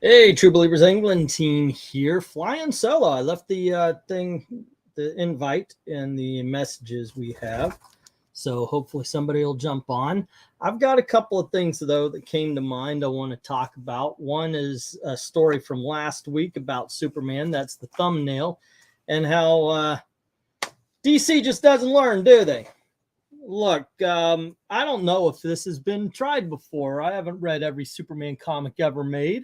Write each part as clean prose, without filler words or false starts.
Hey, True Believers England team here, flying solo. I left the the invite in the messages we have, so hopefully somebody will jump on. I've got a couple of things though that came to mind I want to talk about. One is a story from last week about Superman. That's the thumbnail, and how DC just doesn't learn, do they? Look, I don't know if this has been tried before. I haven't read every Superman comic ever made.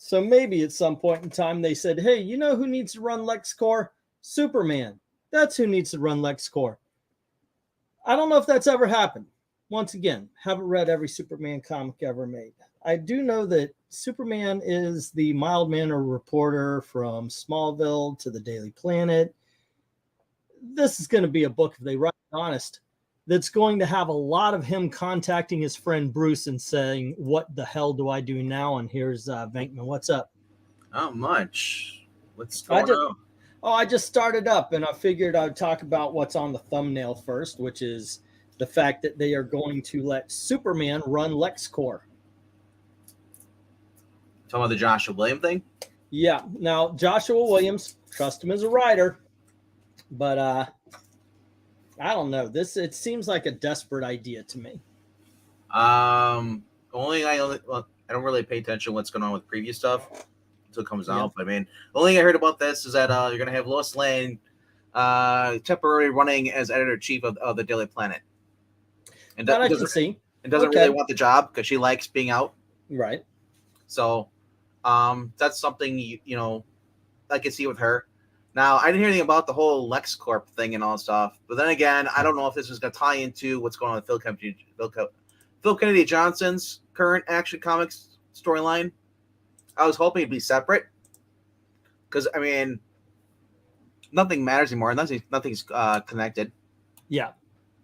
So maybe at some point in time they said, hey, you know who needs to run LexCorp? Superman. That's who needs to run LexCorp. I don't know if that's ever happened. Once again, haven't read every Superman comic ever made. I do know that Superman is the mild-mannered reporter from Smallville to the Daily Planet. This is going to be a book, if they write it honest, that's going to have a lot of him contacting his friend Bruce and saying, what the hell do I do now? And here's VENKMAN. What's up? Not much. What's going on? Oh, I just started up, and I figured I'd talk about what's on the thumbnail first, which is the fact that they are going to let Superman run LexCorp. Talking about the Joshua Williams thing? Yeah. Now, Joshua Williams, trust him as a writer, but I don't know. It seems like a desperate idea to me. I don't really pay attention to what's going on with previous stuff until it comes out. But I mean, the only thing I heard about this is that you're going to have Lois Lane temporarily running as editor-in-chief of the Daily Planet. And that I can see. And doesn't really want the job because she likes being out. Right. So that's something, you know, I can see with her. Now, I didn't hear anything about the whole LexCorp thing and all stuff. But then again, I don't know if this is going to tie into what's going on with Phil Kennedy Johnson's current Action Comics storyline. I was hoping it'd be separate. Because, I mean, nothing matters anymore. Nothing's connected. Yeah.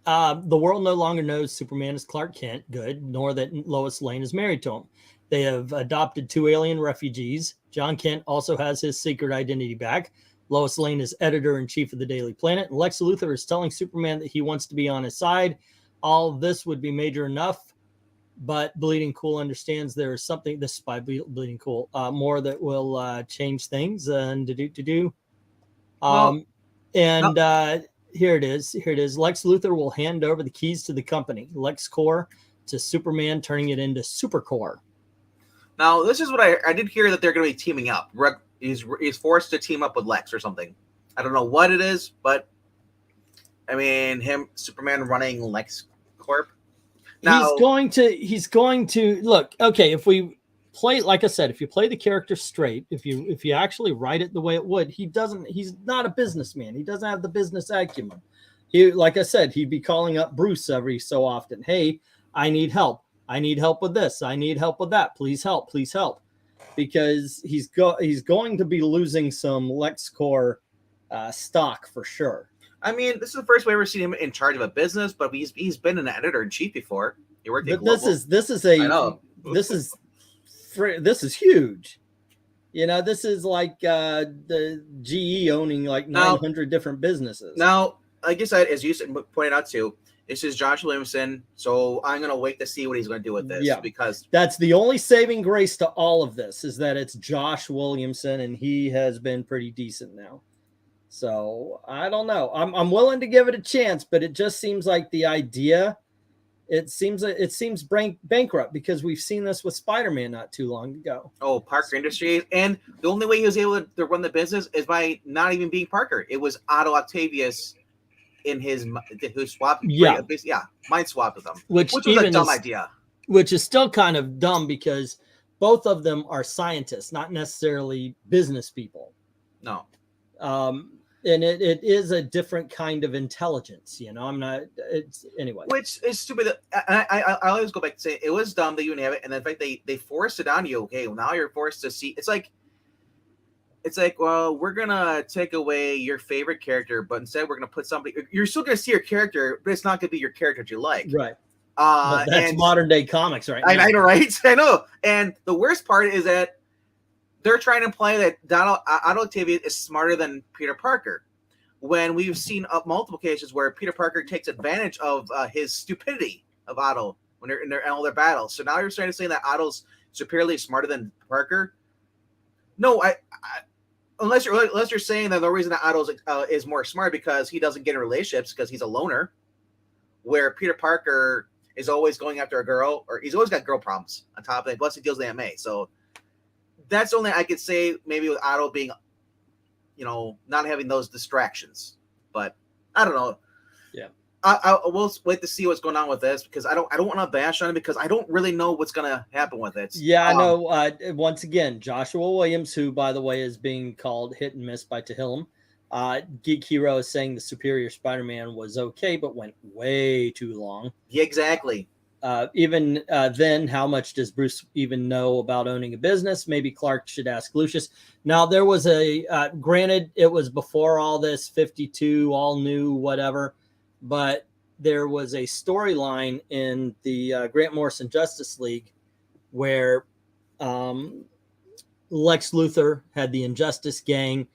The world no longer knows Superman is Clark Kent, good, nor that Lois Lane is married to him. They have adopted 2 alien refugees. John Kent also has his secret identity back. Lois Lane is editor-in-chief of the Daily Planet. And Lex Luthor is telling Superman that he wants to be on his side. All this would be major enough, but Bleeding Cool understands there is something, this is by Bleeding Cool, more that will change things. And here it is. Lex Luthor will hand over the keys to the company, LexCorp, to Superman, turning it into SuperCorp. Now, this is what I did hear that they're going to be teaming up. He's forced to team up with Lex or something. I don't know what it is, but I mean, Superman running LexCorp. Now, he's going to look. Okay, if we play, like I said, if you play the character straight, if you actually write it the way it would, he's not a businessman. He doesn't have the business acumen. Like I said, he'd be calling up Bruce every so often. Hey, I need help. I need help with this. I need help with that. Please help. Please help. Because he's going to be losing some LexCorp stock for sure. I mean, this is the first way we've ever seen him in charge of a business, but he's been an editor-in-chief before. He worked at Global. This is huge. You know, this is like the GE owning like 900 different businesses. Now, like I said, as you pointed out too, this is Josh Williamson, so I'm going to wait to see what he's going to do with this. Yeah, because that's the only saving grace to all of this is that it's Josh Williamson, and he has been pretty decent now. So I don't know. I'm willing to give it a chance, but it just seems like the idea. It seems bankrupt because we've seen this with Spider-Man not too long ago. Oh, Parker Industries, and the only way he was able to run the business is by not even being Parker. It was Otto Octavius. In who swapped, mind swapped with them, which was a dumb idea. Which is still kind of dumb because both of them are scientists, not necessarily business people. No, and it is a different kind of intelligence. You know, I'm not. It's anyway, which is stupid. I always go back to say it was dumb that you didn't have it, and in fact they forced it on you. Okay, well, now you're forced to see. It's like, well, we're going to take away your favorite character, but instead we're going to put somebody – you're still going to see your character, but it's not going to be your character that you like. Right. That's modern-day comics right now. I know, right? I know. And the worst part is that they're trying to imply that Otto Octavius is smarter than Peter Parker, when we've seen multiple cases where Peter Parker takes advantage of his stupidity of Otto when they're in all their battles. So now you're starting to say that Otto's superiorly smarter than Parker. No, unless you're saying that the reason that Otto is more smart because he doesn't get in relationships because he's a loner, where Peter Parker is always going after a girl, or he's always got girl problems on top of it. Plus, he deals with AMA. So that's only I could say maybe with Otto being, not having those distractions. But I don't know. Yeah. I will wait to see what's going on with this because I don't want to bash on it because I don't really know what's going to happen with it. Yeah, I know. Once again, Joshua Williams, who by the way is being called hit and miss by Tehillim. Geek Hero is saying the Superior Spider-Man was okay, but went way too long. Yeah, exactly. Even then, how much does Bruce even know about owning a business? Maybe Clark should ask Lucius. Now, there was granted, it was before all this 52, all new, whatever, but there was a storyline in the Grant Morrison Justice League where Lex Luthor had the Injustice Gang,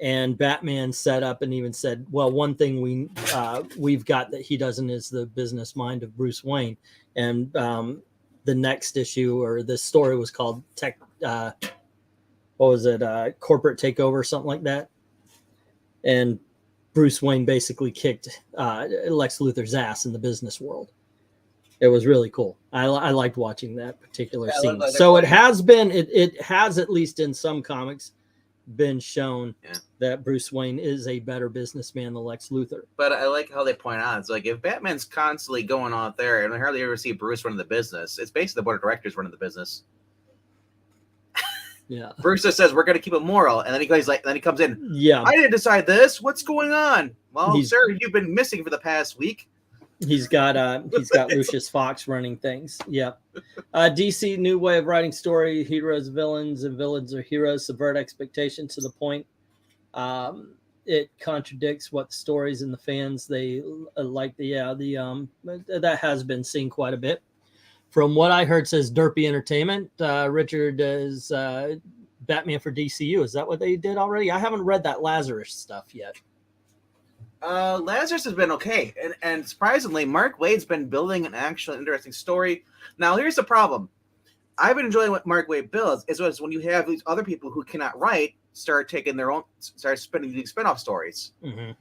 and Batman set up and even said, well, one thing we've got that he doesn't is the business mind of Bruce Wayne. And the next issue or this story was called Corporate Takeover, something like that. And Bruce Wayne basically kicked Lex Luthor's ass in the business world. It was really cool. I liked watching that particular scene. So it has been, it has at least in some comics been shown that Bruce Wayne is a better businessman than Lex Luthor. But I like how they point out, it's like if Batman's constantly going out there and I hardly ever see Bruce running the business, it's basically the board of directors running the business. Yeah. Bruce just says we're going to keep it moral, and then he comes in. Yeah. I didn't decide this. What's going on? Well, sir, you've been missing for the past week. He's got Lucius Fox running things. Yeah. DC new way of writing story: heroes, villains, and villains are heroes. Subvert expectations to the point. It contradicts what the stories and the fans they like. That has been seen quite a bit. From what I heard, says Derpy Entertainment. Richard is Batman for DCU. Is that what they did already? I haven't read that Lazarus stuff yet. Lazarus has been okay, and surprisingly, Mark Waid's been building an actual interesting story. Now, here's the problem. I've been enjoying what Mark Waid builds. Is when you have these other people who cannot write start spinning these spinoff stories. Mm-hmm.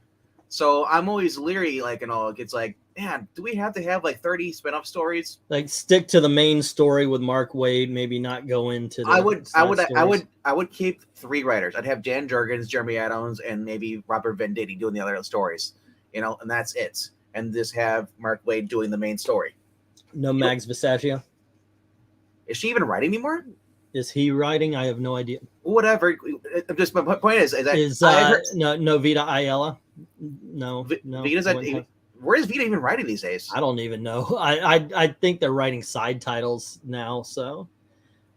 So I'm always leery, it's like, man, do we have to have 30 spinoff stories? Like stick to the main story with Mark Waid, maybe not go into the I would keep 3 writers. I'd have Dan Jurgens, Jeremy Adams, and maybe Robert Venditti doing the other stories, and that's it. And just have Mark Waid doing the main story. No Mags Visaccia. Is she even writing anymore? Is he writing? I have no idea. Whatever. Just my point is no Vita Ayala. No. Vita's where is Vita even writing these days? I don't even know. I think they're writing side titles now. So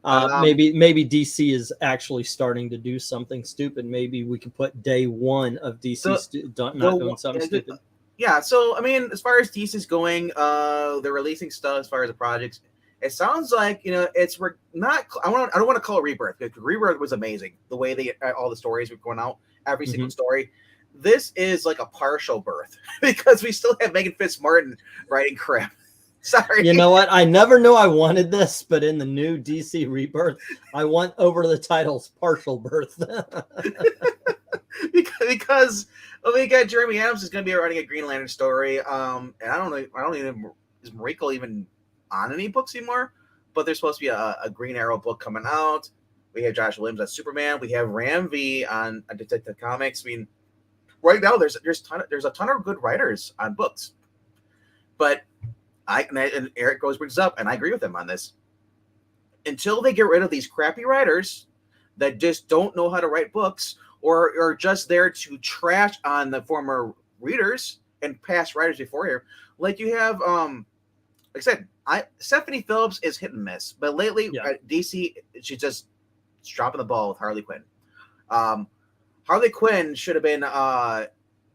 maybe DC is actually starting to do something stupid. Maybe we could put day one of DC doing something stupid. Yeah. So I mean, as far as DC's going, they're releasing stuff as far as the projects. It sounds like we're not. I don't want to call it Rebirth because Rebirth was amazing. The way all the stories were going out, every single story. This is like a partial birth because we still have Megan Fitzmartin writing crap. Sorry. You know what? I never knew I wanted this, but in the new DC Rebirth, I want over the titles partial birth. because we got Jeremy Adams is going to be writing a Green Lantern story. And I don't know. Is Mariko even on any books anymore? But there's supposed to be a Green Arrow book coming out. We have Josh Williams on Superman. We have Ram V on Detective Comics. I mean, right now there's a ton of good writers on books. But and Eric brings up, and I agree with him on this. Until they get rid of these crappy writers that just don't know how to write books or are just there to trash on the former readers and past writers before here, like you have like I said, Stephanie Phillips is hit and miss, but lately at DC, she's just dropping the ball with Harley Quinn. Harley Quinn should have been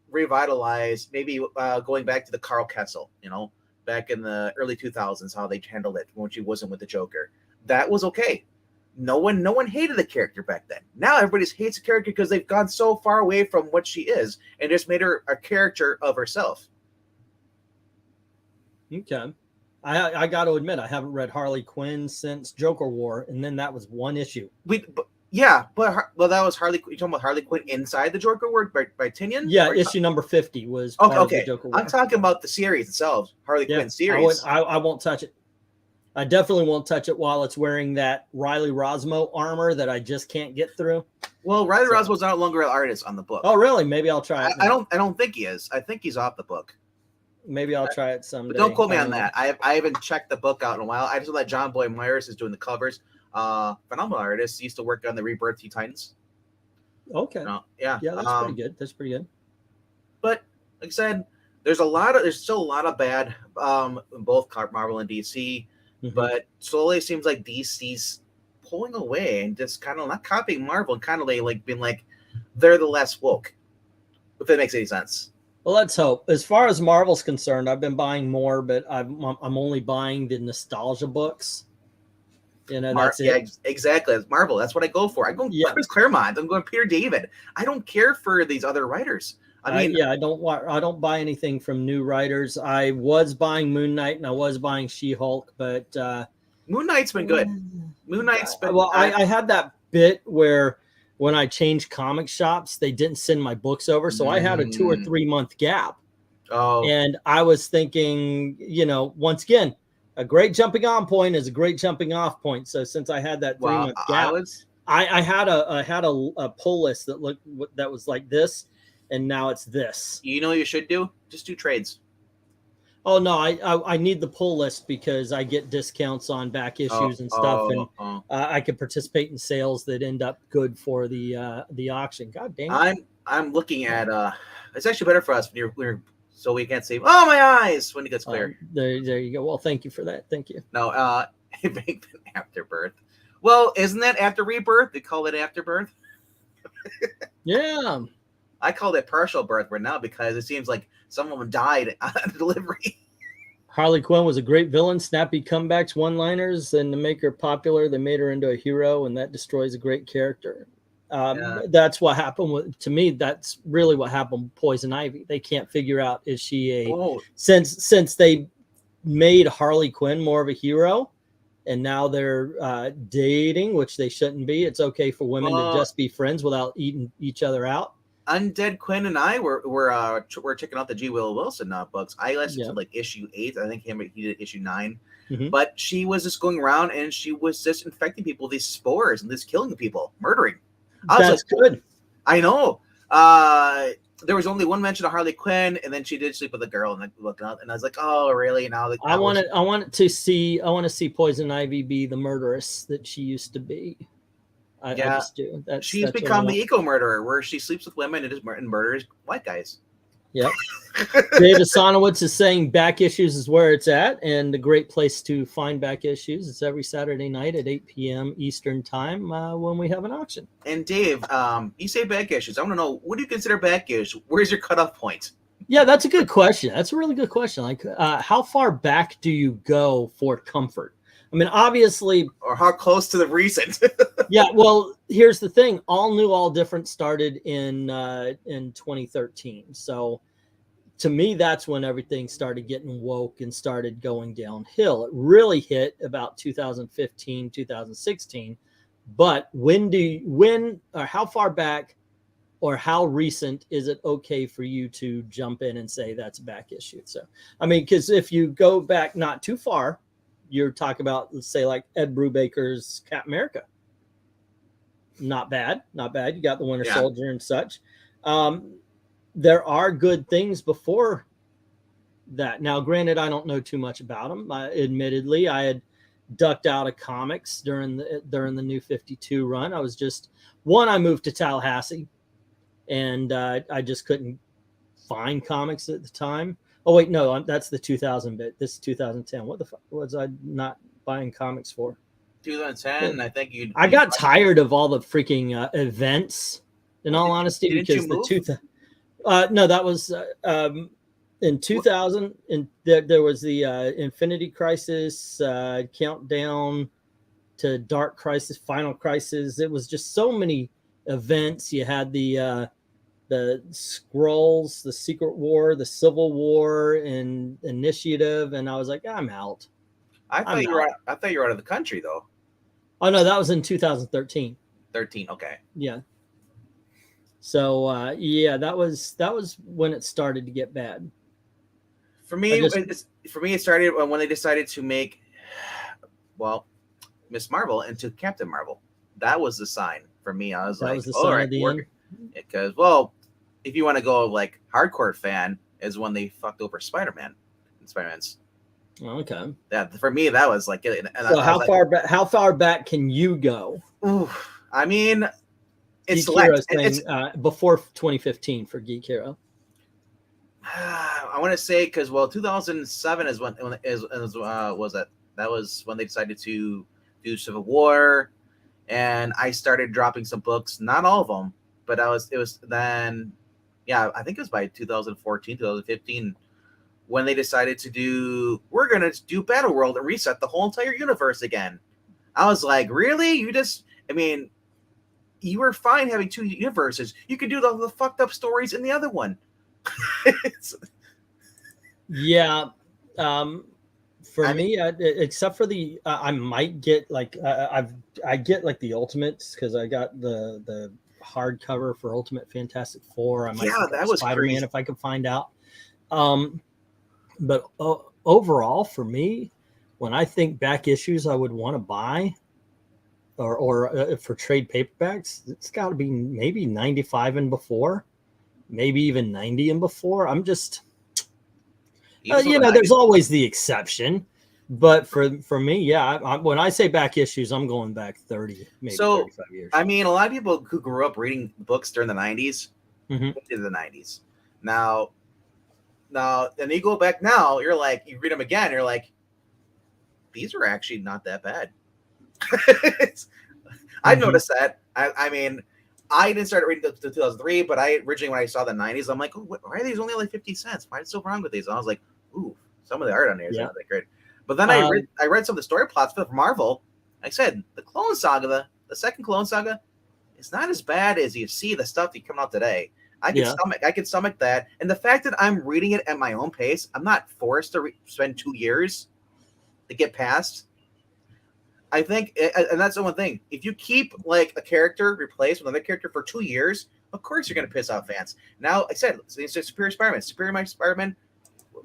revitalized, maybe going back to the Carl Kessel, back in the early 2000s, how they handled it when she wasn't with the Joker. That was okay. No one hated the character back then. Now everybody hates the character because they've gone so far away from what she is and just made her a character of herself. Okay. I got to admit, I haven't read Harley Quinn since Joker War, and then that was one issue. Yeah, but that was Harley. You talking about Harley Quinn inside the Joker War by Tinian? Yeah, issue number 50 was part of the Joker War. I'm talking about the series itself, Harley Quinn series. I won't touch it. I definitely won't touch it while it's wearing that Riley Rosmo armor that I just can't get through. Well, Riley Rosmo's no longer an artist on the book. Oh, really? Maybe I'll try it. I don't think he is. I think he's off the book. Maybe I'll try it someday. But don't quote me on that. I haven't checked the book out in a while. I just know that John Boy Myers is doing the covers. Phenomenal artist. He used to work on the Rebirth Teen Titans. Okay. Yeah. Yeah, that's pretty good. That's pretty good. But like I said, there's still a lot of bad in both Marvel and DC. Mm-hmm. But slowly it seems like DC's pulling away and just kind of not copying Marvel and kind of like being like they're the less woke. If that makes any sense. Well, let's hope. As far as Marvel's concerned, I've been buying more, but I'm only buying the nostalgia books. You know, that's it. Exactly. It's Marvel. That's what I go for. I go Chris Claremont. I'm going Peter David. I don't care for these other writers. I mean, I don't buy anything from new writers. I was buying Moon Knight and I was buying She-Hulk, but Moon Knight's been good. Moon Knight's been well. I had that bit where when I changed comic shops, they didn't send my books over, so I had a 2 or 3 month gap. Oh, and I was thinking, you know, once again, a great jumping on point is a great jumping off point. So since I had that 3 month gap, I had a pull list that was like this, and now it's this. You know what you should do? Just do trades. Oh no, I need the pull list because I get discounts on back issues and stuff, and I can participate in sales that end up good for the auction. God dang it. I'm looking at it's actually better for us when you're so we can't see. Oh, my eyes when it gets clear. There you go. Well, thank you for that. Thank you. No, Afterbirth. Well, isn't that after rebirth? They call it Afterbirth. Yeah. I call it partial birth right now because it seems like some of them died on delivery. Harley Quinn was a great villain, snappy comebacks, one-liners, and to make her popular, they made her into a hero, and that destroys a great character. That's what happened to me. That's really what happened with Poison Ivy. They can't figure out, is she since they made Harley Quinn more of a hero, and now they're dating, which they shouldn't be. It's okay for women to just be friends without eating each other out. Undead Quinn and I were checking out the G. Will Wilson books. I listened to like issue 8. I think he did issue 9. Mm-hmm. But she was just going around and she was just infecting people with these spores and just killing people, murdering. That's good. I know. There was only one mention of Harley Quinn, and then she did sleep with a girl, and I looked up, and I was like, "Oh, really?" Now I want to see Poison Ivy be the murderess that she used to be. I just do. She's become the eco murderer, where she sleeps with women and murders white guys. Yep. David Sonowitz is saying back issues is where it's at, and a great place to find back issues is every Saturday night at 8 p.m. Eastern time when we have an auction. And Dave, you say back issues. I want to know, what do you consider back issues? Where's your cutoff point? Yeah, that's a good question. That's a really good question. Like, how far back do you go for comfort? I mean, obviously, or how close to the recent? Yeah, well, here's the thing: All New, All Different started in 2013. So, to me, that's when everything started getting woke and started going downhill. It really hit about 2015, 2016. But when or how far back or how recent is it okay for you to jump in and say that's a back issue? So, I mean, because if you go back not too far, you're talking about, let's say, like Ed Brubaker's Captain America. Not bad. You got the Winter Soldier and such. There are good things before that. Now, granted, I don't know too much about them. Admittedly, I had ducked out of comics during the New 52 run. I was I moved to Tallahassee, and I just couldn't find comics at the time. Oh, wait, no, that's the 2000 bit. This is 2010. What the fuck was I not buying comics for? 2010, I think I got tired of all the freaking events, in all honesty, because no, that was in 2000. And there was the Infinity Crisis, Countdown to Dark Crisis, Final Crisis. It was just so many events. You had the Skrulls, the Secret War, the Civil War, and Initiative, and I was like, I'm out. I thought you were out of the country though. Oh no, that was in 2013. 13. Okay. Yeah. So yeah, that was when it started to get bad. For me, it started when they decided to make, well, Miss Marvel into Captain Marvel. That was the sign for me. I was that like, was the all sign right, of the end. because well, if you want to go like hardcore fan, is when they fucked over Spider-Man and Spider-Man's. Okay. Yeah, for me that was like. And so how far back can you go? Ooh, I mean, it's Geek Hero select. It's before 2015 for Geek Hero. I want to say because 2007 is when was that? That was when they decided to do Civil War, and I started dropping some books. Not all of them, but it was then. Yeah, I think it was by 2014, 2015 when they decided to we're gonna do Battle World and reset the whole entire universe again. I was like, really? You were fine having two universes. You could do the fucked up stories in the other one. Yeah. For me, except for the I might get like I get like the Ultimates because I got the hardcover for Ultimate Fantastic Four. I might that was Spider-Man if I could find out. But overall, for me, when I think back issues I would want to buy, or for trade paperbacks, it's got to be maybe 95 and before, maybe even 90 and before. I'm just, there's always the exception, but for me, yeah, when I say back issues, I'm going back 30, maybe 35 years. I mean, a lot of people who grew up reading books during the 90s, into the 90s. Now, and you go back now, you're like, you read them again, you're like, these are actually not that bad. I've noticed that. I mean, I didn't start reading until 2003, but originally when I saw the 90s, I'm like, oh, why are these only like 50 cents? Why is it so wrong with these? And I was like, ooh, some of the art on here is not that great. But then I read some of the story plots for Marvel. I said the Clone Saga, the second Clone Saga, is not as bad as you see the stuff that coming out today. I can stomach that, and the fact that I'm reading it at my own pace, I'm not forced to spend 2 years to get past. I think, and that's the one thing. If you keep like a character replaced with another character for 2 years, of course you're going to piss off fans. Now, I said, Superior Spider-Man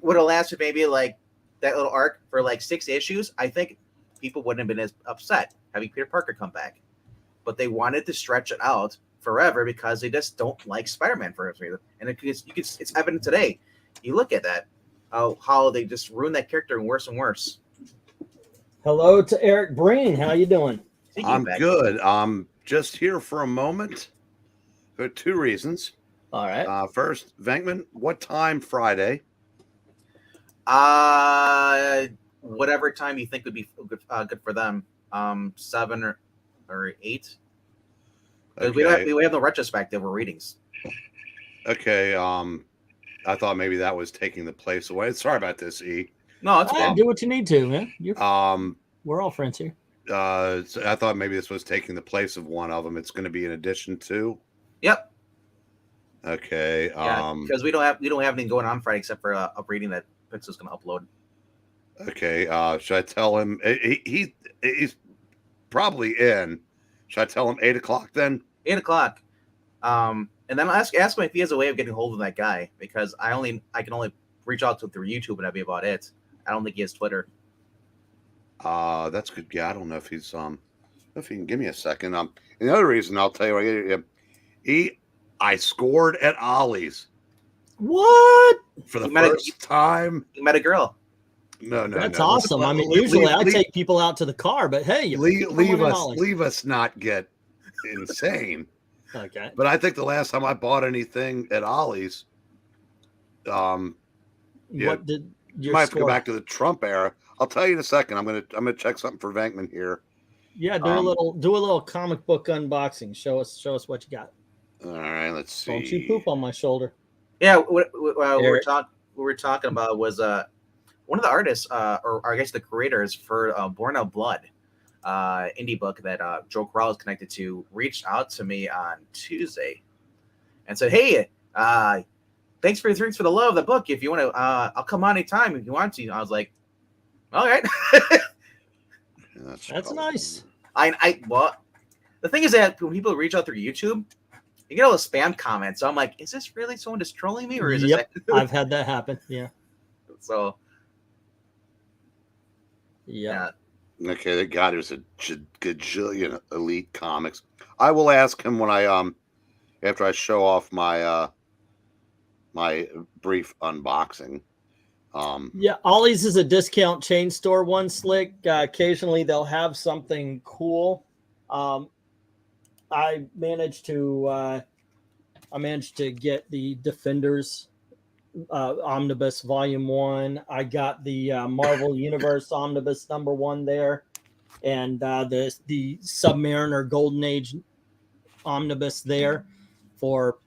would have lasted maybe like that little arc for like 6 issues. I think people wouldn't have been as upset having Peter Parker come back, but they wanted to stretch it out forever because they just don't like Spider-Man for some reason. And it's evident today. You look at that, how they just ruined that character worse and worse. Hello to Eric Breen. How you doing? I'm good. I'm just here for a moment for 2 reasons. All right. First, Venkman, what time Friday? Whatever time you think would be good for them. 7 or 8. Okay. We have no retrospective or readings. Okay. I thought maybe that was taking the place away. Sorry about this, E. No, it's fine. Do what you need to, man. We're all friends here. So I thought maybe this was taking the place of one of them. It's going to be in addition to. Yep. Okay. Yeah, because we don't have anything going on Friday except for a reading that Pixel's going to upload. Okay. Should I tell him he's probably in? Should I tell him 8 o'clock then? 8 o'clock. And then I'll ask him if he has a way of getting hold of that guy, because I can only reach out to him through YouTube, and that'd be about it. I don't think he has Twitter. That's good. Yeah, I don't know if he's if he can give me a second. And the other reason I'll tell you, I scored at Ollie's. What? For the first time. You met a girl. No. That's awesome. I mean, usually I take people out to the car, but hey, leave us not get insane. Okay. But I think the last time I bought anything at Ollie's, what did you might have to go back to the Trump era. I'll tell you in a second. I'm gonna check something for Venkman here. Yeah, do a little comic book unboxing. Show us what you got. All right, let's see. Don't you poop on my shoulder. Yeah, what we're talking about was one of the artists, or I guess the creators for Born Out Blood, indie book that Joe Corral is connected to, reached out to me on Tuesday and said, "Hey, thanks for the love of the book. If you want to, I'll come on anytime if you want to." I was like, "All right." That's nice. Well, the thing is that when people reach out through YouTube, you get all the spam comments. So I'm like, is this really someone just trolling me, or is Yep, this? I've had that happen. Yeah. So. Yeah. Okay, that guy was a gajillion elite comics. I will ask him when I after I show off my my brief unboxing. Yeah, Ollie's is a discount chain store. One Slick. Occasionally they'll have something cool. I managed to get the Defenders Omnibus Volume 1. I got the Marvel Universe Omnibus #1 there, and the Submariner Golden Age Omnibus there for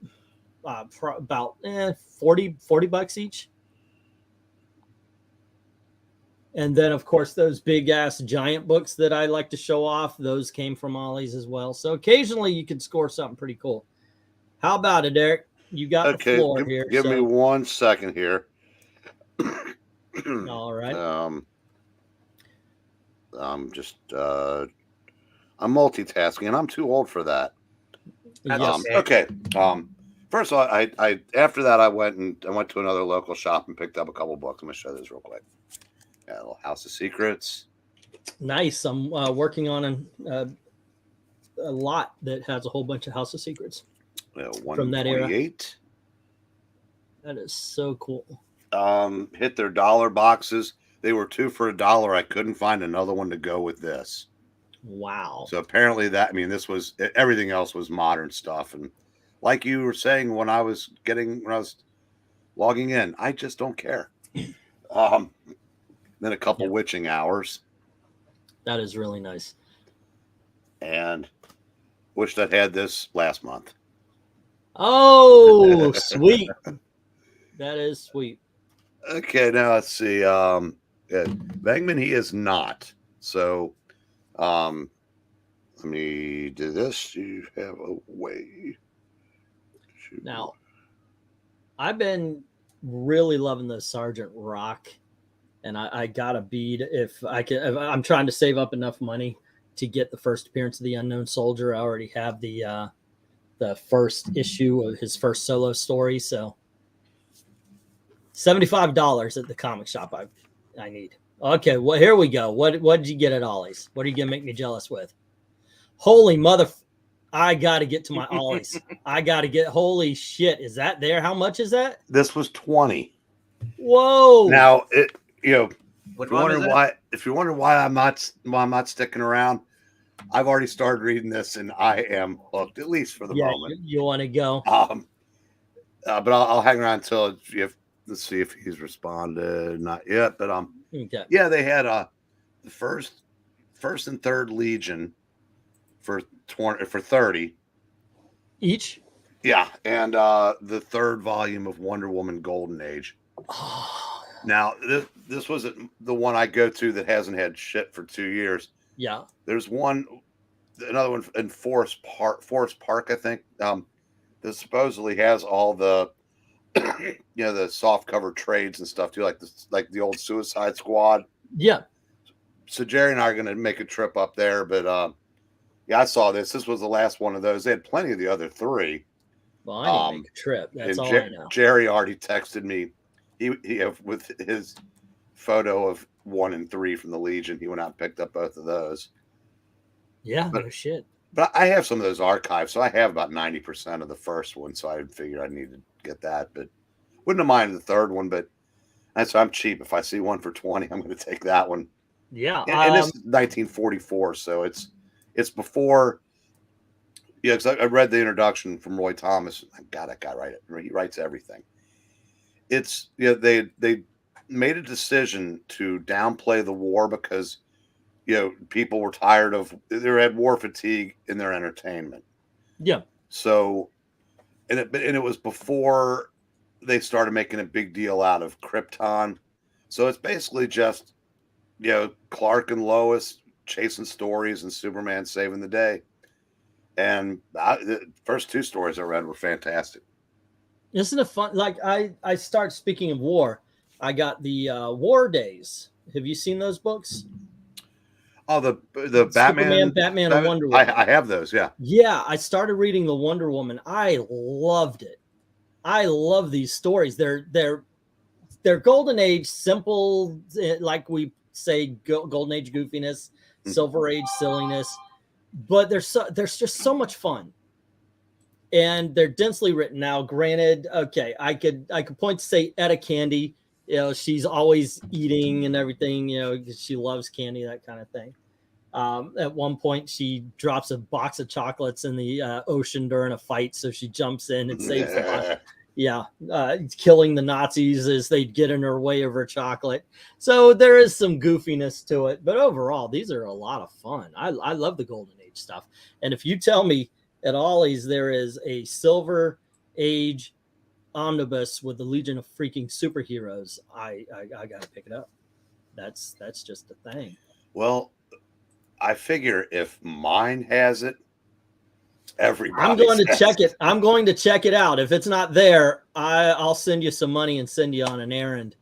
about 40 bucks each. And then, of course, those big ass giant books that I like to show off, those came from Ollie's as well. So occasionally you can score something pretty cool. How about it, Eric? You got the floor here. Give me 1 second here. All right. I'm just I'm multitasking, and I'm too old for that. Okay. First of all, I after that I went to another local shop and picked up a couple books. I'm gonna show this real quick. Yeah, a little House of Secrets. Nice. I'm working on a lot that has a whole bunch of House of Secrets from that era. That is so cool. Hit their dollar boxes. They were 2 for $1. I couldn't find another one to go with this. Wow. So apparently this was everything else was modern stuff. And like you were saying when I was logging in, I just don't care. Then a couple witching hours. That is really nice. And wished I'd had this last month. Oh, sweet. That is sweet. Okay, now let's see. VENKMAN, he is not. So let me do this. You have a way. Now, I've been really loving the Sergeant Rock. And I got a bead if I'm trying to save up enough money to get the first appearance of the Unknown Soldier. I already have the first issue of his first solo story. So $75 at the comic shop I need. Okay, well, here we go. What did you get at Ollie's? What are you going to make me jealous with? Holy mother... I got to get to my Ollie's. Holy shit. Is that there? How much is that? This was 20. Whoa. Now, if you wonder why I'm not sticking around, I've already started reading this and I am hooked, at least for the moment. You want to go? But I'll hang around until let's see if he's responded. Not yet, but okay. Yeah, they had the first and third Legion for 30 each. Yeah, and the third volume of Wonder Woman Golden Age. Oh. Now, this wasn't the one I go to that hasn't had shit for 2 years. Yeah. There's another one in Forest Park, I think, that supposedly has all the, the soft cover trades and stuff too, like the old Suicide Squad. Yeah. So Jerry and I are going to make a trip up there, but yeah, I saw this. This was the last one of those. They had plenty of the other 3. Well, I need to make a trip. That's all I know. Jerry already texted me. He with his photo of 1 and 3 from the Legion. He went out and picked up both of those. Yeah, no shit. But I have some of those archived, so I have about 90% of the first one. So I figured I needed to get that, but wouldn't have minded the third one. But that's I'm cheap. If I see one for 20, I'm going to take that one. Yeah, and this is 1944, so it's before. Yeah, because I read the introduction from Roy Thomas. God, that guy he writes everything. It's they made a decision to downplay the war because people were tired of they had war fatigue in their entertainment. Yeah. So, and it was before they started making a big deal out of Krypton. So it's basically just Clark and Lois chasing stories and Superman saving the day. And the first 2 stories I read were fantastic. Isn't it fun? Like I start speaking of war. I got the War Days. Have you seen those books? Oh, the Superman, Batman, Batman, and Wonder Woman. I have those. Yeah. Yeah, I started reading the Wonder Woman. I loved it. I love these stories. They're golden age, simple, like we say, golden age goofiness, silver age silliness, but there's just so much fun, and they're densely written. Now, granted, okay, I could point to say Etta Candy. You know, she's always eating and everything. You know, she loves candy, that kind of thing. At one point, she drops a box of chocolates in the ocean during a fight, so she jumps in and saves the box. Yeah, killing the Nazis as they get in her way of her chocolate. So there is some goofiness to it, but overall, these are a lot of fun. I love the Golden Age stuff. And if you tell me at Ollie's there is a Silver Age omnibus with the Legion of freaking superheroes, I gotta pick it up. That's just a thing. Well, I figure if mine has it, everybody. I'm going to check it. I'm going to check it out. If it's not there, I'll send you some money and send you on an errand.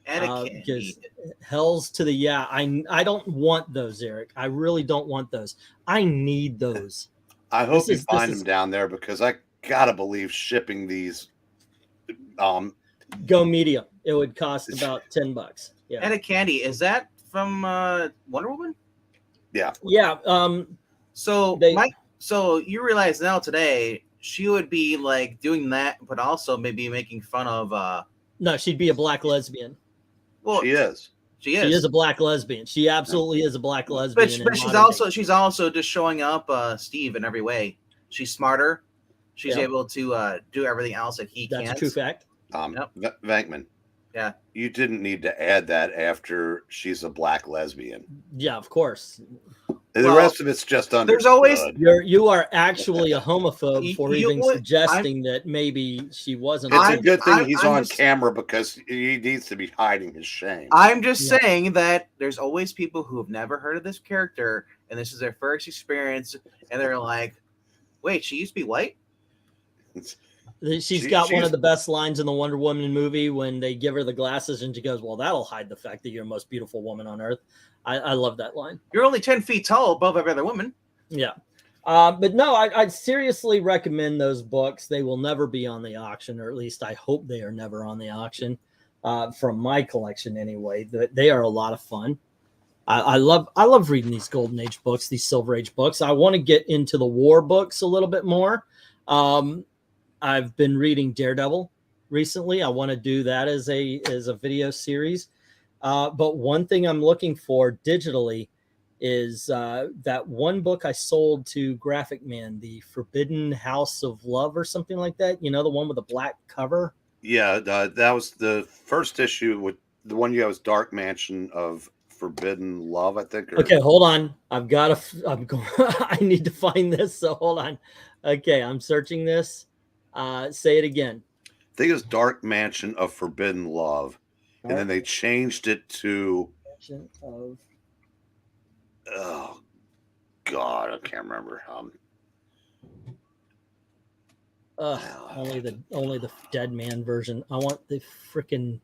Because hell's to the yeah. I don't want those, Eric. I really don't want those. I need those. I hope you find them down there, because I gotta believe shipping these. Go medium. It would cost about $10. Yeah. Etta Candy, is that from Wonder Woman? Yeah. Yeah. So you realize now today she would be like doing that, but also maybe making fun of. No, she'd be a black lesbian. Well, she is. She is. She is a black lesbian. She absolutely is a black lesbian. But she's also just showing up Steve in every way. She's smarter. She's able to do everything else that he can't. That's a true fact. Venkman. Yeah. You didn't need to add that after she's a black lesbian. Yeah, of course. The rest of it's just understood. There's always you are actually a homophobe for even suggesting that maybe she wasn't. It's a good thing he's on camera, because he needs to be hiding his shame. I'm just saying that there's always people who have never heard of this character, and this is their first experience, and they're like, "Wait, she used to be white?" She's got one of the best lines in the Wonder Woman movie when they give her the glasses and she goes, "Well, that'll hide the fact that you're the most beautiful woman on earth." I love that line. You're only 10 feet tall above every other woman. Yeah. But no, I'd seriously recommend those books. They will never be on the auction, or at least I hope they are never on the auction, from my collection anyway. They are a lot of fun. I love reading these Golden Age books, these Silver Age books. I want to get into the war books a little bit more. I've been reading Daredevil recently. I want to do that as a video series. But one thing I'm looking for digitally is that one book I sold to Graphic Man, the Forbidden House of Love or something like that. You know, the one with the black cover. Yeah, that was the first issue. With the one you have was Dark Mansion of Forbidden Love, I think. Okay, hold on. I need to find this. So hold on. Okay, I'm searching this. Say it again. I think it's Dark Mansion of Forbidden Love. And then they changed it to oh God, I can't remember. Only the Dead Man version. I want the freaking.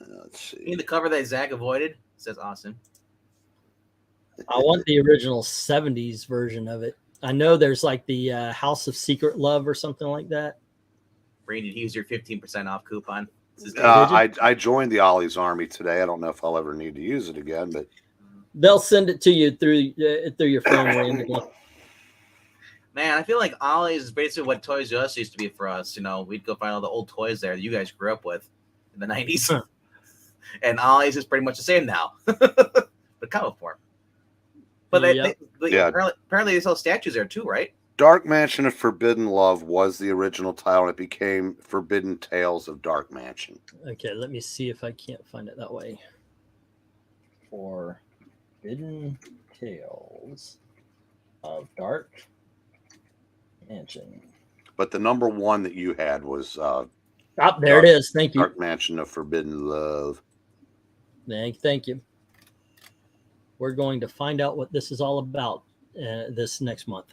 Let's see. You mean the cover that Zach avoided? It says Austin. I want the original 70s version of it. I know there's like the House of Secret Love or something like that. Brandon, use your 15% off coupon. I joined the Ollie's Army today. I don't know if I'll ever need to use it again, but they'll send it to you through your phone. Man, I feel like Ollie's is basically what Toys R Us used to be for us. You know, we'd go find all the old toys there that you guys grew up with in the 90s. And Ollie's is pretty much the same now, but comic form. But apparently they sell statues there too, right? Dark Mansion of Forbidden Love was the original title, and it became Forbidden Tales of Dark Mansion. Okay, let me see if I can't find it that way. Forbidden Tales of Dark Mansion. But the number one that you had was there it is. Thank you. Dark Mansion of Forbidden Love. Thank you. We're going to find out what this is all about this next month.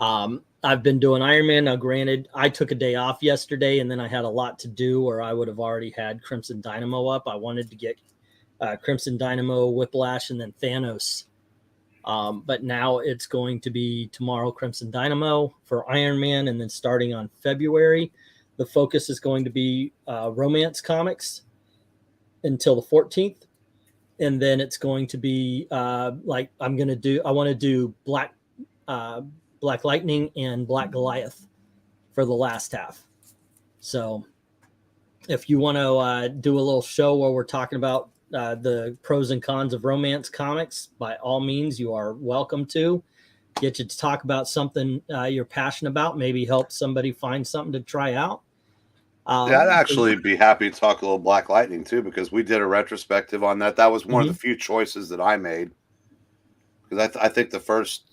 I've been doing Iron Man. Now, granted, I took a day off yesterday, and then I had a lot to do, or I would have already had Crimson Dynamo up. I wanted to get Crimson Dynamo, Whiplash, and then Thanos. But now it's going to be tomorrow Crimson Dynamo for Iron Man, and then starting on February, the focus is going to be romance comics until the 14th. And then it's going to be like I want to do Black Lightning and Black Goliath for the last half. So if you want to do a little show where we're talking about the pros and cons of romance comics, by all means, you are welcome to. Get you to talk about something you're passionate about, maybe help somebody find something to try out. Yeah, I'd actually be happy to talk a little Black Lightning too, because we did a retrospective on that. That was one of the few choices that I made, because I think the first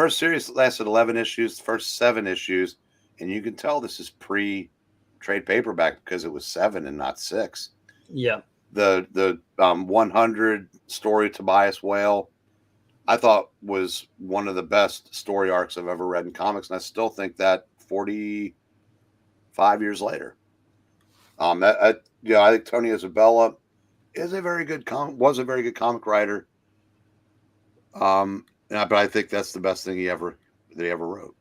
series lasted 11 issues, the first 7 issues, and you can tell this is pre-trade paperback because it was 7 and not 6. Yeah. The 100 story Tobias Whale, I thought was one of the best story arcs I've ever read in comics, and I still think that 45 years later. I think Tony Isabella was a very good comic writer. But I think that's the best thing he ever wrote.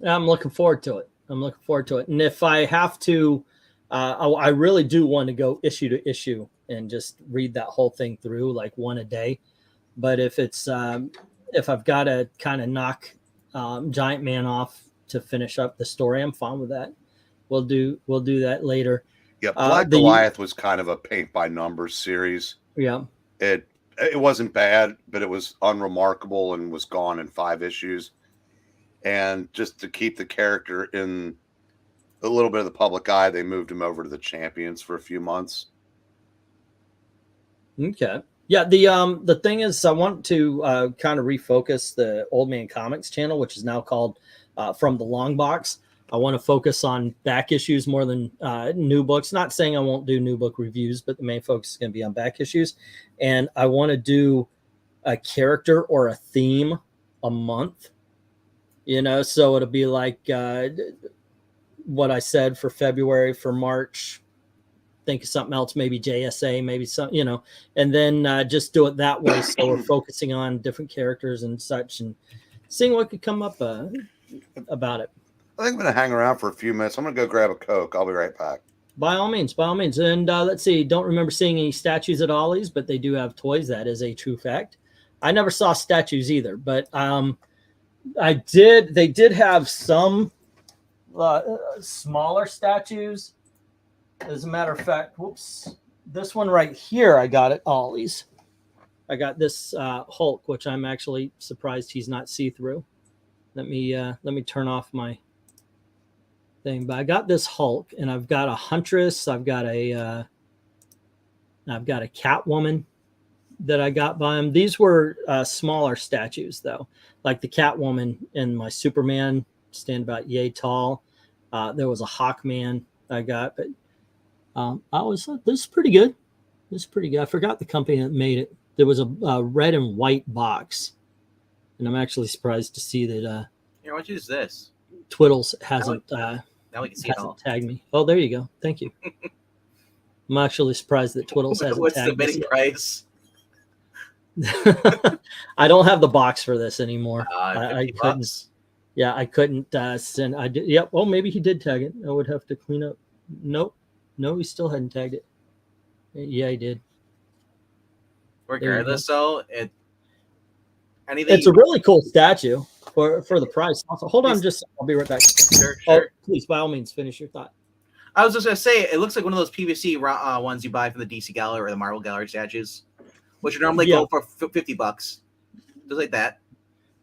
I'm looking forward to it. And if I have to, I really do want to go issue to issue and just read that whole thing through, like one a day. But if it's if I've got to kind of knock Giant Man off to finish up the story, I'm fine with that. We'll do that later. Yeah, Black Goliath was kind of a paint by numbers series. Yeah, it wasn't bad, but it was unremarkable and was gone in 5 issues. And just to keep the character in a little bit of the public eye, they moved him over to the Champions for a few months. Okay. Yeah, the thing is, I want to kind of refocus the Old Man Comics channel, which is now called From the Long Box. I want to focus on back issues more than new books. Not saying I won't do new book reviews, but the main focus is going to be on back issues. And I want to do a character or a theme a month, so it'll be like what I said for February, for March. Think of something else, maybe JSA, maybe some, and then just do it that way. So we're focusing on different characters and such, and seeing what could come up about it. I think I'm going to hang around for a few minutes. I'm going to go grab a Coke. I'll be right back. By all means. And let's see. Don't remember seeing any statues at Ollie's, but they do have toys. That is a true fact. I never saw statues either, but They did have some smaller statues. As a matter of fact, this one right here I got at Ollie's. I got this Hulk, which I'm actually surprised he's not see-through. Let me turn off my thing. But I got this Hulk, and I've got a Huntress. I've got a Catwoman that I got by him. These were smaller statues, though. Like the Catwoman and my Superman stand about yay tall. There was a Hawkman I got, but I always thought this is pretty good. I forgot the company that made it. There was a red and white box, and I'm actually surprised to see that. Here, why don't you use this? Twiddles hasn't now we can see it all. tagged me. Oh, there you go. Thank you. I'm actually surprised that Twiddles hasn't What's tagged the bidding price? I don't have the box for this anymore. I couldn't. $50. Yeah, I couldn't send. I did. Yep. Oh, maybe he did tag it. I would have to clean up. Nope. No, he still hadn't tagged it. Yeah, he did. Regardless, though, it's a really cool statue for the price. Also, hold on, I'll be right back. Sure. Oh, please, by all means, finish your thought. I was just gonna say, it looks like one of those PVC ones you buy from the DC Gallery or the Marvel Gallery statues, which would normally go for $50. Just like that.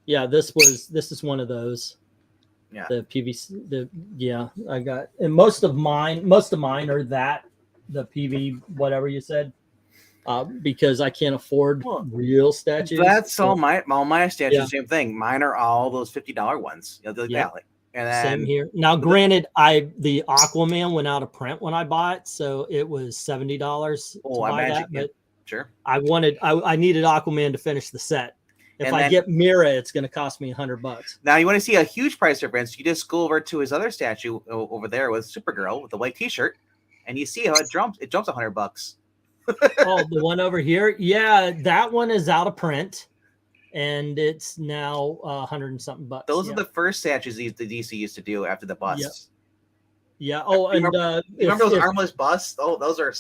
Yeah, this is one of those. Yeah. The PVC. I got, and most of mine are the PV whatever you said. Because I can't afford real statues. That's all my statues. Yeah. Same thing. Mine are all those $50 ones. And then, same here. Now, granted, the Aquaman went out of print when I bought it, so it was $70 to buy that. But sure, I needed Aquaman to finish the set. If I get Mira, it's going to cost me $100. Now, you want to see a huge price difference? You just go over to his other statue over there with Supergirl with the white T-shirt, and you see how it jumps. It jumps $100. Oh, the one over here. Yeah, that one is out of print, and it's now 100 and something bucks. Those yeah. are the first statues the DC used to do after the busts. Yeah. Oh, and you remember those armless busts? Oh, those are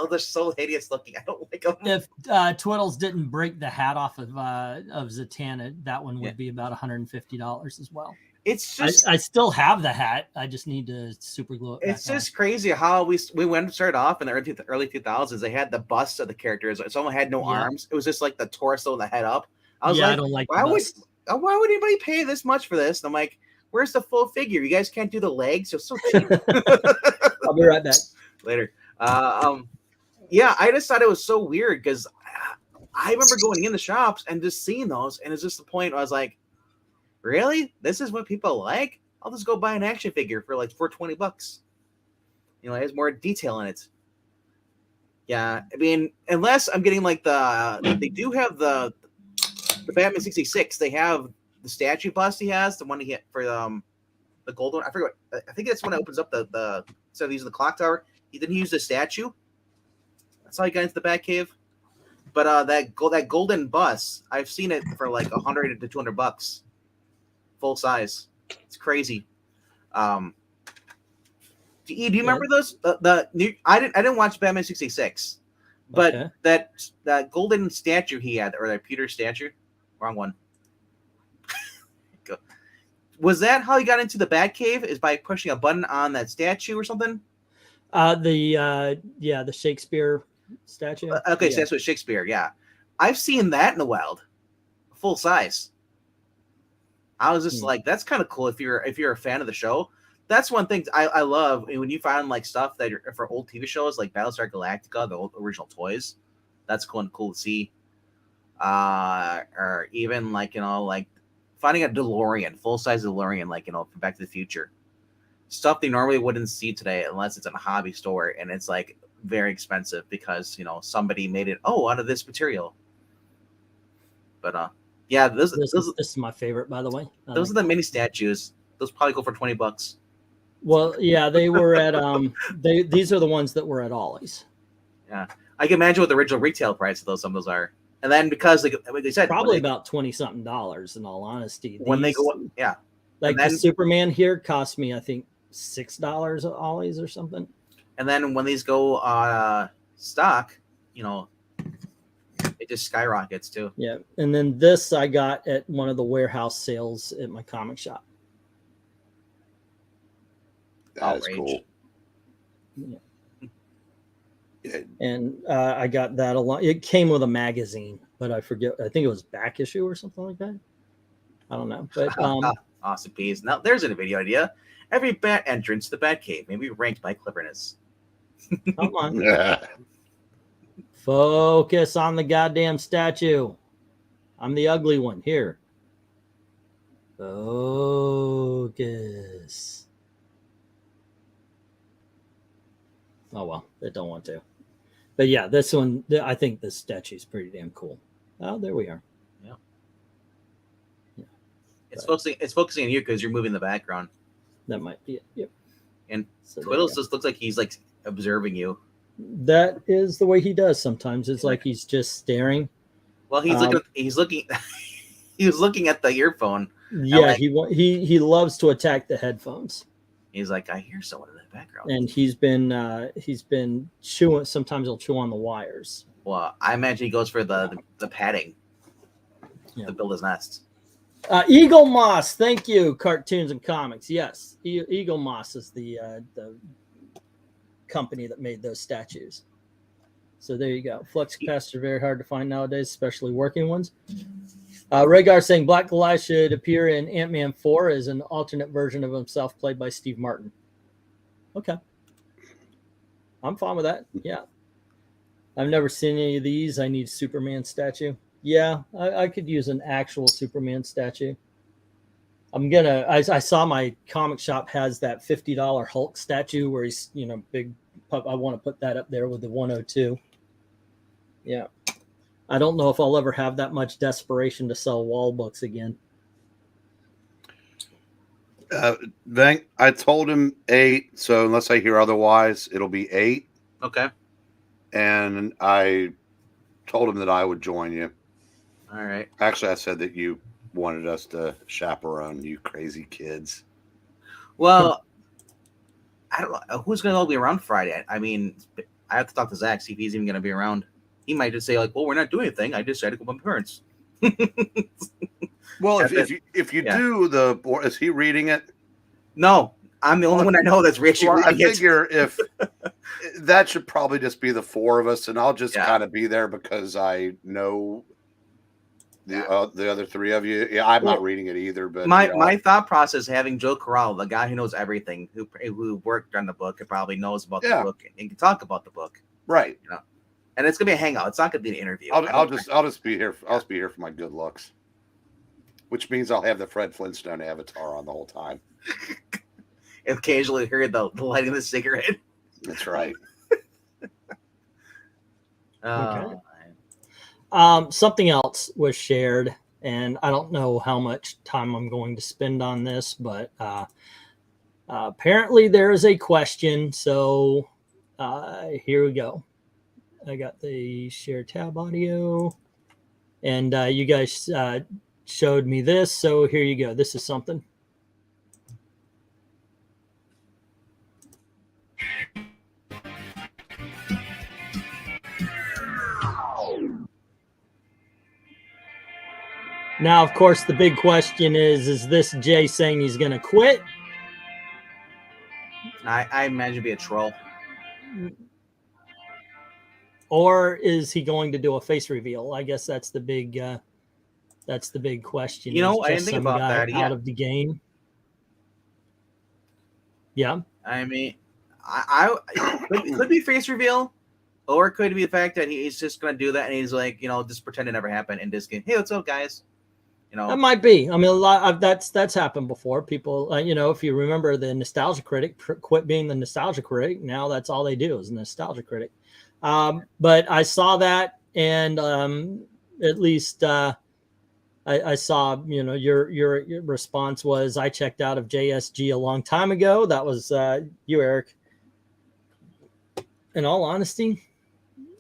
they're so hideous looking. I don't like them. If Twiddles didn't break the hat off of Zatanna, that one would be about $150 as well. It's just I still have the hat. I just need to super glue it. It's just crazy how we went to start off in the early 2000s. They had the busts of the characters. Someone had no arms. It was just like the torso and the head up. I was like, I don't like why would anybody pay this much for this? And I'm like, where's the full figure? You guys can't do the legs. They're so cheap. I'll be right back. Later. Yeah, I just thought it was so weird because I remember going in the shops and just seeing those, and it's just the point where I was like, really? This is what people like? I'll just go buy an action figure for like $20. You know, it has more detail in it. Yeah, I mean, unless I'm getting like they do have the Batman 66. They have the statue bust he has, the one he hit for the gold one. I forget. I think that's when it opens up the instead of using the clock tower. He didn't use the statue. That's how he got into the Batcave. But that golden bus, I've seen it for like $100 to $200, full size. It's crazy. Do you remember those? The new I didn't watch Batman 66, but that golden statue he had, or that Peter statue, wrong one. Was that how he got into the Batcave? Is by pushing a button on that statue or something? The Shakespeare statue. Okay, so that's what Shakespeare. Yeah, I've seen that in the wild, full size. I was just like, that's kind of cool if you're a fan of the show. That's one thing I love when you find like stuff that are for old TV shows like Battlestar Galactica, the old original toys. That's cool to see. Or even like like finding a DeLorean, full size DeLorean, like from Back to the Future. Stuff they normally wouldn't see today unless it's in a hobby store and it's like very expensive because somebody made it out of this material. But yeah, this is my favorite, by the way. Those are the mini statues. Those probably go for $20. Well, yeah, they were at these are the ones that were at Ollie's. Yeah, I can imagine what the original retail price of some of those are. And then because they said probably about $20-something. In all honesty, when they go, yeah, like the Superman here cost me, I think, $6 at Ollie's or something. And then when these go stock, it just skyrockets too. Yeah, and then this I got at one of the warehouse sales at my comic shop. That's cool. Yeah. And I got that along. It came with a magazine, but I forget. I think it was back issue or something like that. I don't know. But awesome piece. Now there's a video idea. Every bat entrance to the Batcave may be ranked by cleverness. Come on. Focus on the goddamn statue. I'm the ugly one here. Focus. Oh, well, they don't want to. But yeah, this one, I think this statue is pretty damn cool. Oh, there we are. Yeah. It's focusing on you because you're moving the background. That might be it. Yep. And so Twiddles just looks like he's like observing you. That is the way he does sometimes. It's like he's just staring. Well, he's looking he was looking at the earphone. Yeah, he loves to attack the headphones. He's like, I hear someone in the background. And he's been chewing. Sometimes he'll chew on the wires. Well, I imagine he goes for the padding to build his nest. Eagle Moss, thank you. Cartoons and comics. Yes, Eagle Moss is the company that made those statues. So there you go. Flux capacitors are very hard to find nowadays, especially working ones. Rhaegar saying Black Goliath should appear in Ant-Man 4 as an alternate version of himself played by Steve Martin. Okay. I'm fine with that. Yeah. I've never seen any of these. I need a Superman statue. Yeah, I could use an actual Superman statue. I saw my comic shop has that $50 Hulk statue where he's, big. I want to put that up there with the 102. Yeah. I don't know if I'll ever have that much desperation to sell wall books again. I told him 8, so unless I hear otherwise, it'll be 8. Okay. and I told him that I would join you. All right. Actually, I said that you wanted us to chaperone you crazy kids. Well, I don't know who's going to be around Friday. I mean, I have to talk to Zach, see if he's even going to be around. He might just say like, "Well, we're not doing anything. I decided to go with my parents." Well, if you do the, is he reading it? No, I'm the only one I know that's actually Well, I reading it. figure if that should probably just be the four of us, and I'll just kind of be there because I know the other three of you. Yeah, I'm not reading it either. But my thought process, having Joe Corral, the guy who knows everything, who worked on the book and probably knows about the book and can talk about the book, right? You know, and it's gonna be a hangout. It's not gonna be an interview. I'll just be here. I'll just be here for my good looks, which means I'll have the Fred Flintstone avatar on the whole time. Occasionally hear the lighting of the cigarette. That's right. Okay. Something else was shared, and I don't know how much time I'm going to spend on this, but apparently there is a question. So here we go. I got the share tab audio, and you guys showed me this. So here you go. This is something. Now, of course, the big question is this Jay saying he's going to quit? I imagine it'd be a troll. Or is he going to do a face reveal? I guess that's the big question. You know, I didn't think about that. Out of the game. Yeah. I mean, it could be face reveal, or it could be the fact that he's just going to do that and he's like, you know, just pretend it never happened and just get, hey, what's up, guys? You know, that might be. I mean, a lot of that's happened before. People, you know, if you remember the Nostalgia Critic quit being the Nostalgia Critic. Now that's all they do is Nostalgia Critic. But I saw that, and at least I saw, you know, your response was, I checked out of JSG a long time ago. That was you, Eric. In all honesty,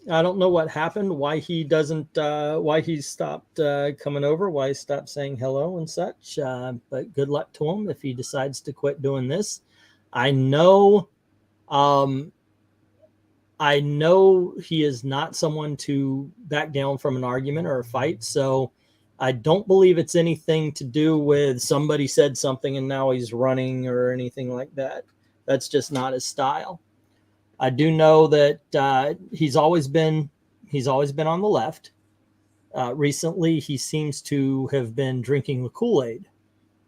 I don't know what happened, why he doesn't, why he stopped coming over, why he stopped saying hello and such. But good luck to him if he decides to quit doing this. I know he is not someone to back down from an argument or a fight. So I don't believe it's anything to do with somebody said something and now he's running or anything like that. That's just not his style. I do know that he's always been on the left. Recently, he seems to have been drinking the Kool-Aid,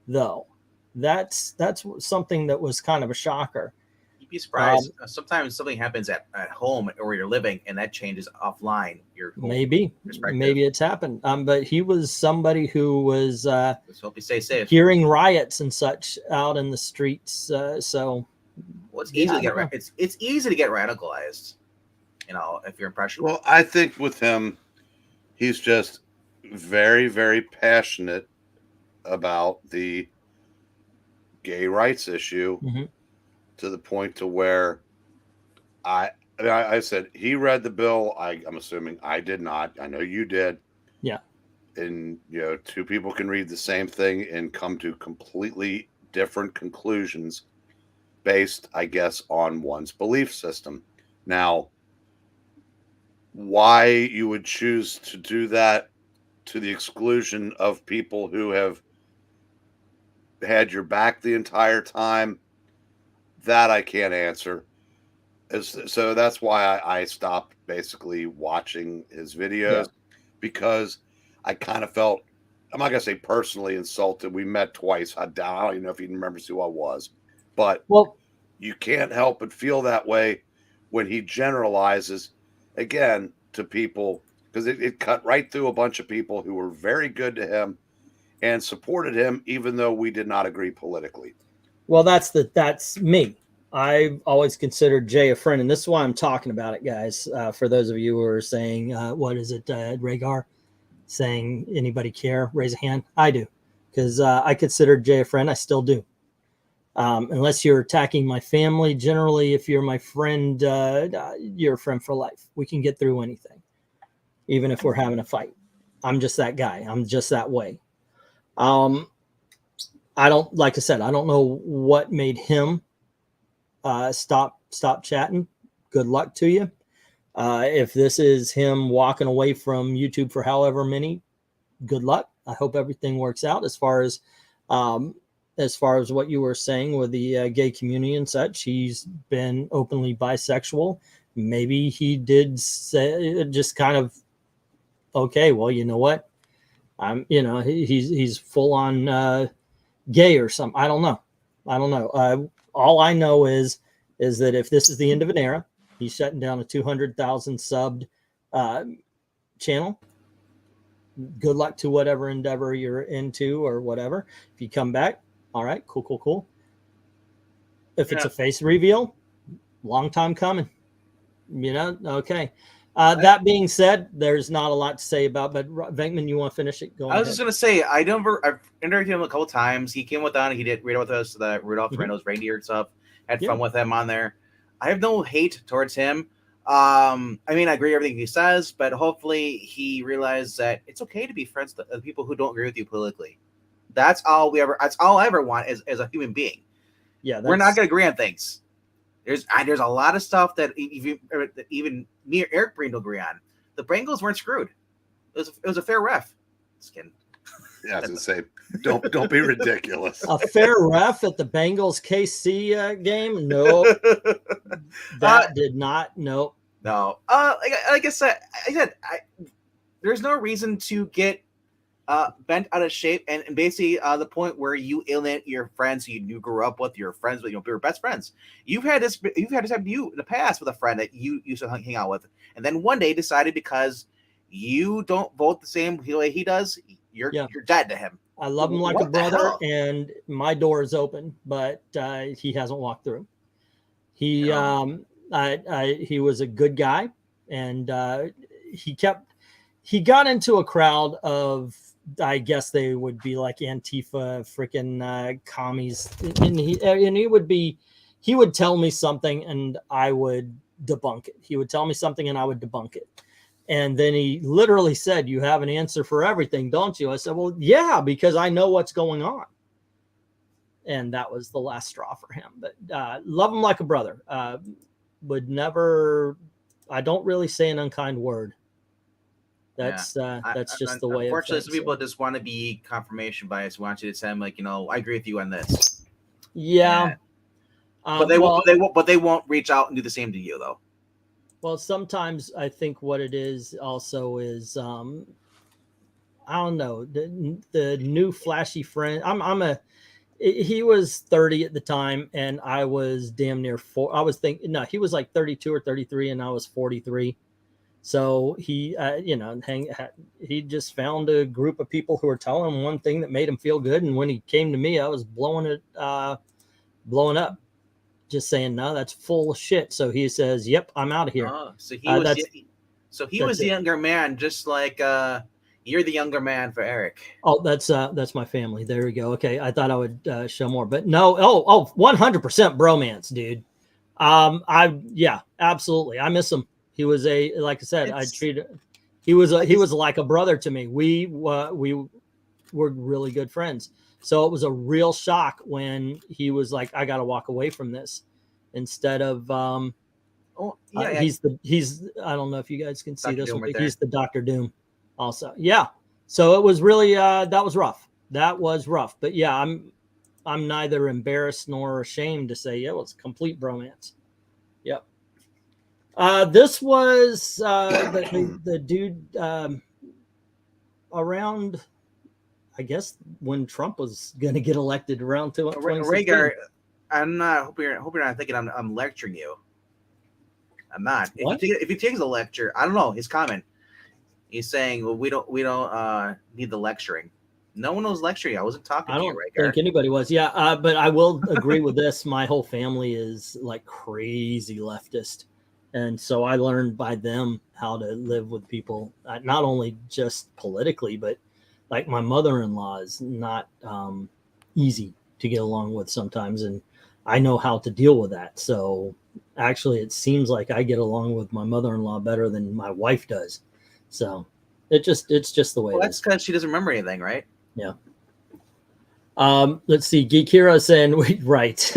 though. That's something that was kind of a shocker. You'd be surprised. Sometimes something happens at home or you're living, and that changes offline. Your maybe it's happened. But he was somebody who was let's hope you stay safe. Hearing riots and such out in the streets. So. Well, it's easy to get it's easy to get radicalized, you know, if you're impressionable. Well, I think with him, he's just very, very passionate about the gay rights issue to the point to where I said he read the bill. I'm assuming I did not. I know you did. Yeah. And, you know, two people can read the same thing and come to completely different conclusions based, I guess, on one's belief system. Now, why you would choose to do that to the exclusion of people who have had your back the entire time, that I can't answer. So that's why I stopped basically watching his videos, because I kind of felt, I'm not going to say personally insulted. We met twice. I don't even know if he remembers who I was. But you can't help but feel that way when he generalizes, again, to people, because it cut right through a bunch of people who were very good to him and supported him, even though we did not agree politically. Well, that's me. I've always considered Jay a friend, and this is why I'm talking about it, guys. For those of you who are saying, what is it, Rhaegar, saying anybody care? Raise a hand. I do, because I considered Jay a friend. I still do. Unless you're attacking my family. Generally, if you're my friend, you're a friend for life. We can get through anything, even if we're having a fight. I'm just that guy. I'm just that way. I don't, like I said, I don't know what made him stop chatting. Good luck to you. If this is him walking away from YouTube for however many, good luck. I hope everything works out as far as what you were saying with the gay community and such. He's been openly bisexual. Maybe he did say, just kind of, okay, well, you know what? He's full on gay or something. I don't know. All I know is that if this is the end of an era, he's shutting down a 200,000 subbed channel. Good luck to whatever endeavor you're into or whatever. If you come back, all right, cool. If it's a face reveal, long time coming. Okay. That being said, there's not a lot to say about, but Venkman, you want to finish it? Go I was just going to say, I've interacted with him a couple times. He came on, he did read with us, the Rudolph the Red-Nosed Reindeer and stuff. Had fun with him on there. I have no hate towards him. I mean, I agree with everything he says, but hopefully he realized that it's okay to be friends with people who don't agree with you politically. That's all I ever want as a human being. Yeah, we're not going to agree on things. There's a lot of stuff that even me or Eric Breen will agree on. The Bengals weren't screwed. It was a fair ref. Just kidding. Yeah, I was gonna say, don't be ridiculous. A fair ref at the Bengals KC game? No, that did not. No. Like I said, there's no reason to get bent out of shape and basically the point where you alienate your friends you grew up with, your friends with, your best friends. You've had this happen to you in the past with a friend that you used to hang out with, and then one day decided because you don't vote the same way he does, you're dead to him. I love him like a brother, and my door is open, but he hasn't walked through. He was a good guy, and he got into a crowd of, I guess they would be like Antifa freaking commies, and he would tell me something and I would debunk it. He would tell me something and I would debunk it. And then he literally said, "You have an answer for everything, don't you?" I said, "Well, yeah, because I know what's going on." And that was the last straw for him. But love him like a brother. Would never, I don't really say an unkind word. That's just the way. Unfortunately, some people just want to be confirmation bias. Want you to tell them, like, I agree with you on this. Yeah. But they won't reach out and do the same to you, though. Well, sometimes I think what it is also is, I don't know, the new flashy friend. He was 30 at the time, and I was damn near 4. I was thinking, no, he was like 32 or 33, and I was 43. So he, he just found a group of people who were telling him one thing that made him feel good. And when he came to me, I was blowing up. Just saying, no, that's full of shit. So he says, "Yep, I'm out of here." So he was the younger man, just like you're the younger man for Eric. Oh, that's my family. There we go. Okay, I thought I would show more, but no. 100% bromance, dude. Absolutely. I miss him. He was like I said, he was like a brother to me. We were really good friends. So it was a real shock when he was like, "I got to walk away from this," instead of, he's I don't know if you guys can see this, but he's the Dr. Doom also. Yeah. So it was really, that was rough. But yeah, I'm neither embarrassed nor ashamed to say, yeah, it was complete bromance. Yep. This was, the dude, around, I guess, when Trump was going to get elected around 2016. Rhaegar, I'm not. Hope you're not thinking I'm lecturing you. I'm not. If he takes the lecture, I don't know his comment. He's saying, "Well, we don't need the lecturing." No one was lecturing. I wasn't talking to you, Rhaegar. I don't think anybody was. Yeah, but I will agree with this. My whole family is like crazy leftist, and so I learned by them how to live with people, not only just politically, but like my mother-in-law is not easy. to get along with sometimes, and I know how to deal with that. So actually, it seems like I get along with my mother-in-law better than my wife does. So it's just the way it That's is. because she doesn't remember anything, right? Yeah. Let's see. Geekira saying, right.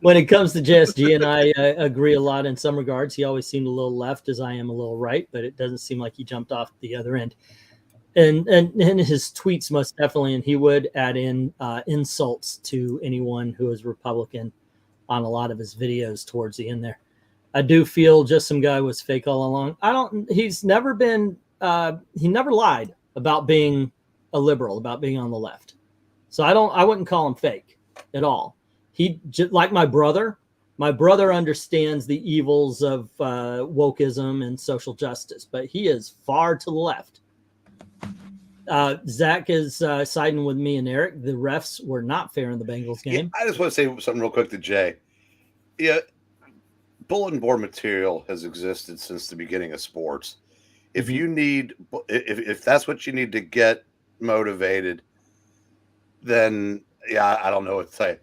When it comes to JSG, and I agree a lot in some regards. He always seemed a little left as I am a little right, but it doesn't seem like he jumped off the other end. And his tweets most definitely, and he would add in insults to anyone who is Republican on a lot of his videos towards the end there. I do feel just some guy was fake all along. He's never been, he never lied about being a liberal, about being on the left. So I wouldn't call him fake at all. He, like my brother understands the evils of wokeism and social justice, but he is far to the left. Zach is siding with me and Eric. The refs were not fair in the Bengals game. Yeah, I just want to say something real quick to Jay. Yeah, bulletin board material has existed since the beginning of sports. If you need, if that's what you need to get motivated, then yeah, I don't know what to say.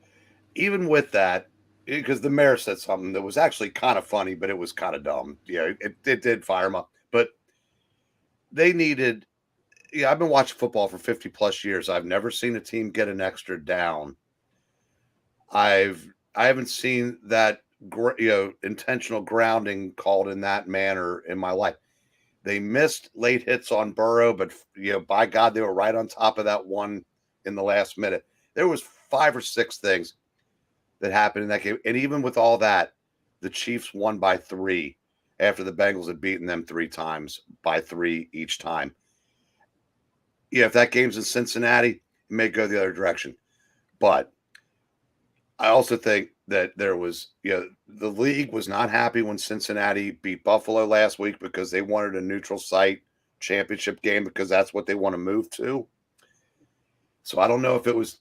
Even with that, because the mayor said something that was actually kind of funny, but it was kind of dumb. Yeah, it did fire him up. But they needed. Yeah, I've been watching football for 50 plus years. I've never seen a team get an extra down. I haven't seen that intentional grounding called in that manner in my life. They missed late hits on Burrow, but by God, they were right on top of that one in the last minute. There was 5 or 6 things that happened in that game, and even with all that, the Chiefs won by 3 after the Bengals had beaten them 3 times by 3 each time. Yeah, if that game's in Cincinnati, it may go the other direction. But I also think that there was, the league was not happy when Cincinnati beat Buffalo last week because they wanted a neutral site championship game because that's what they want to move to. So I don't know if it was,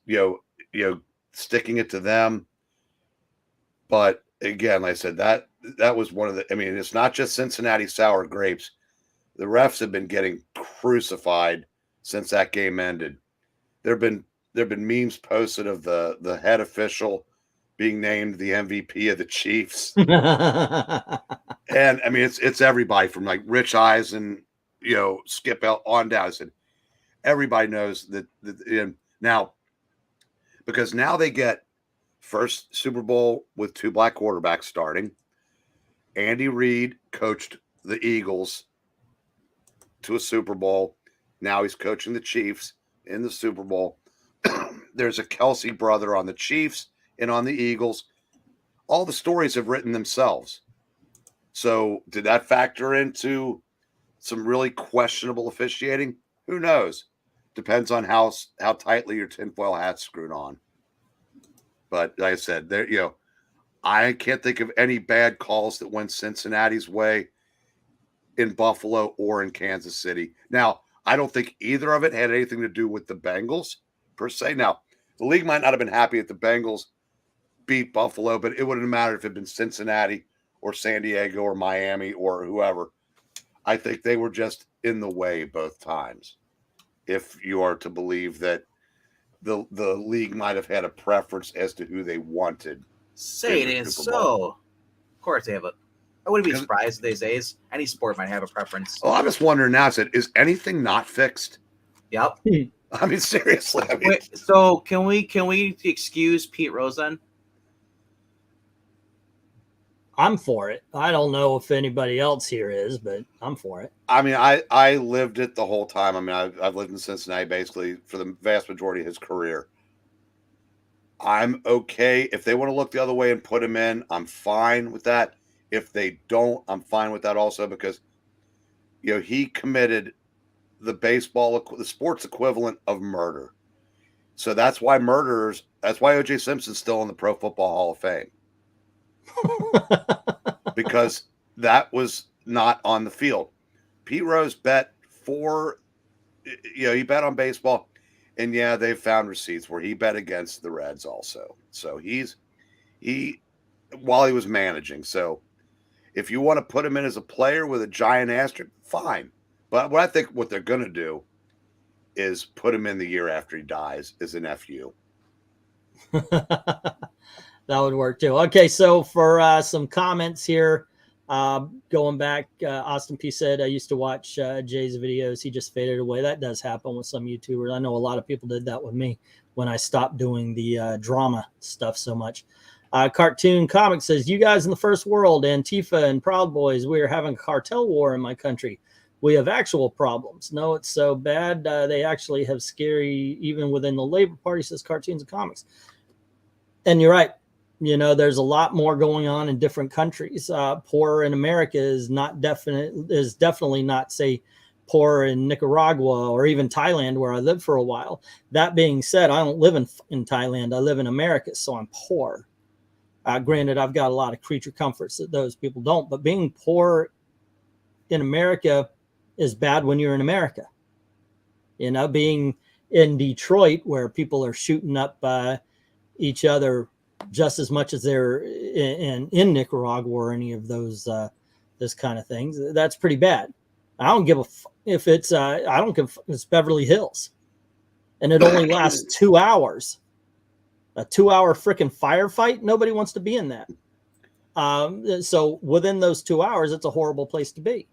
sticking it to them. But again, like I said, that was one of the, it's not just Cincinnati sour grapes. The refs have been getting crucified since that game ended. There've been memes posted of the head official being named the MVP of the Chiefs. And it's everybody from like Rich Eisen, Skip out on down. I said, everybody knows that now, because now they get first Super Bowl with 2 black quarterbacks starting. Andy Reid coached the Eagles to a Super Bowl. Now he's coaching the Chiefs in the Super Bowl. There's a Kelsey brother on the Chiefs and on the Eagles. All the stories have written themselves. So did that factor into some really questionable officiating? Who knows? Depends on how tightly your tinfoil hat's screwed on. But like I said, I can't think of any bad calls that went Cincinnati's way in Buffalo or in Kansas City. Now, I don't think either of it had anything to do with the Bengals per se. Now, the league might not have been happy if the Bengals beat Buffalo, but it wouldn't have mattered if it had been Cincinnati or San Diego or Miami or whoever. I think they were just in the way both times. If you are to believe that the league might have had a preference as to who they wanted. Say it ain't so. Of course they have a. I wouldn't be surprised these days. Any sport might have a preference. Oh, I'm just wondering now. Is anything not fixed? Yep. Seriously. Wait, so can we excuse Pete Rose then? I'm for it. I don't know if anybody else here is, but I'm for it. I lived it the whole time. I've lived in Cincinnati basically for the vast majority of his career. I'm okay. If they want to look the other way and put him in, I'm fine with that. If they don't, I'm fine with that also because, he committed the sports equivalent of murder. So that's why O.J. Simpson's still in the Pro Football Hall of Fame. Because that was not on the field. Pete Rose bet he bet on baseball, and they've found receipts where he bet against the Reds also. So while he was managing. So if you want to put him in as a player with a giant asterisk, fine. But what I think what they're going to do is put him in the year after he dies as an FU. That would work too. Okay, so for some comments here, going back, Austin P said, I used to watch Jay's videos. He just faded away. That does happen with some YouTubers. I know a lot of people did that with me when I stopped doing the drama stuff so much. Cartoon Comic says, you guys in the first world, Antifa and Proud Boys, we are having a cartel war in my country. We have actual problems. No, it's so bad. They actually have scary, even within the Labor Party, says Cartoons and Comics. And you're right. You know, there's a lot more going on in different countries. Poor in America is definitely not, say, poor in Nicaragua or even Thailand, where I lived for a while. That being said, I don't live in Thailand. I live in America, so I'm poor. Granted, I've got a lot of creature comforts that those people don't, but being poor in America is bad when you're in America. You know, being in Detroit, where people are shooting up each other just as much as they're in Nicaragua or any of those this kind of things, that's pretty bad. I don't give a if it's I don't give it's Beverly Hills, and it only lasts 2 hours. A 2-hour freaking firefight. Nobody wants to be in that. So within those 2 hours, it's a horrible place to be.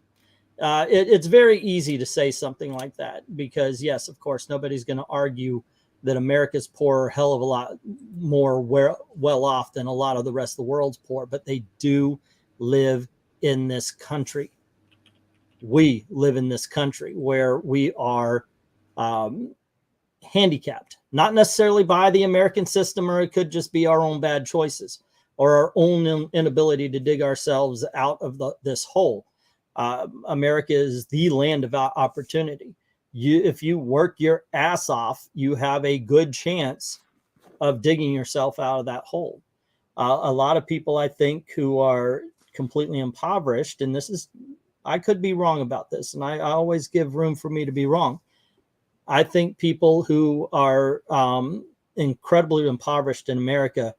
It's very easy to say something like that because, yes, of course, nobody's going to argue that America's poor, a hell of a lot more well off than a lot of the rest of the world's poor, but they do live in this country. We live in this country where we are handicapped, not necessarily by the American system, or it could just be our own bad choices or our own inability to dig ourselves out of this hole. America is the land of opportunity. If you work your ass off, you have a good chance of digging yourself out of that hole. A lot of people, I think, who are completely impoverished, and this is, I could be wrong about this, and I always give room for me to be wrong. I think people who are incredibly impoverished in America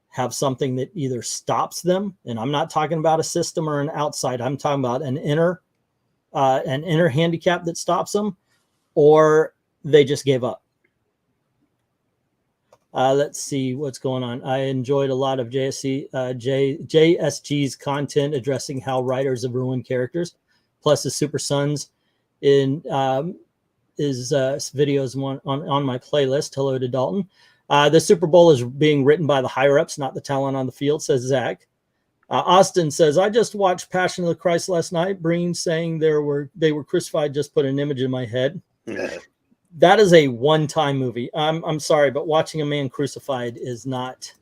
have something that either stops them, and I'm not talking about a system or an outside, I'm talking about an inner handicap that stops them, or they just gave up. Let's see what's going on. I enjoyed a lot of JSG's content addressing how writers have ruined characters, plus the Super Sons in his videos on my playlist. Hello to Dalton. The Super Bowl is being written by the higher-ups, not the talent on the field, says Zach. Austin says, I just watched Passion of the Christ last night. Breen saying they were crucified just put an image in my head. Yeah. That is a one-time movie. I'm sorry, but watching a man crucified is not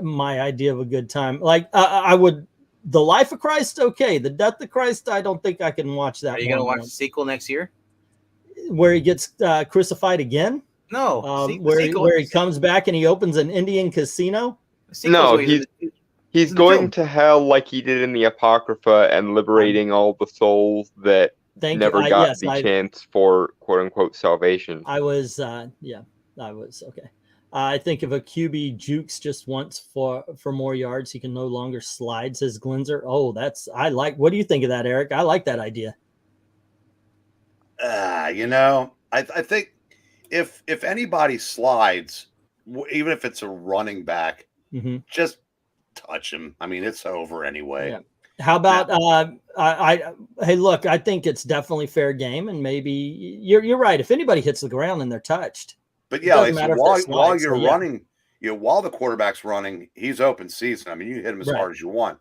my idea of a good time. Like I would, The Life of Christ, okay. The Death of Christ, I don't think I can watch that. Are you going to watch the sequel next year? Where he gets crucified again? No. Where he comes back and he opens an Indian casino? No, he's going to hell like he did in the Apocrypha and liberating all the souls that never got the chance for quote-unquote salvation. I was, okay. I think if a QB jukes just once for more yards, he can no longer slide, says Glinzer. Oh, what do you think of that, Eric? I like that idea. You know, I think if anybody slides, even if it's a running back, just touch him. I mean, it's over anyway. Yeah. How about hey, look, I think it's definitely fair game, and maybe you're right. If anybody hits the ground and they're touched, but yeah, like, while you're running, while the quarterback's running, he's open season. I mean, you hit him as hard as you want.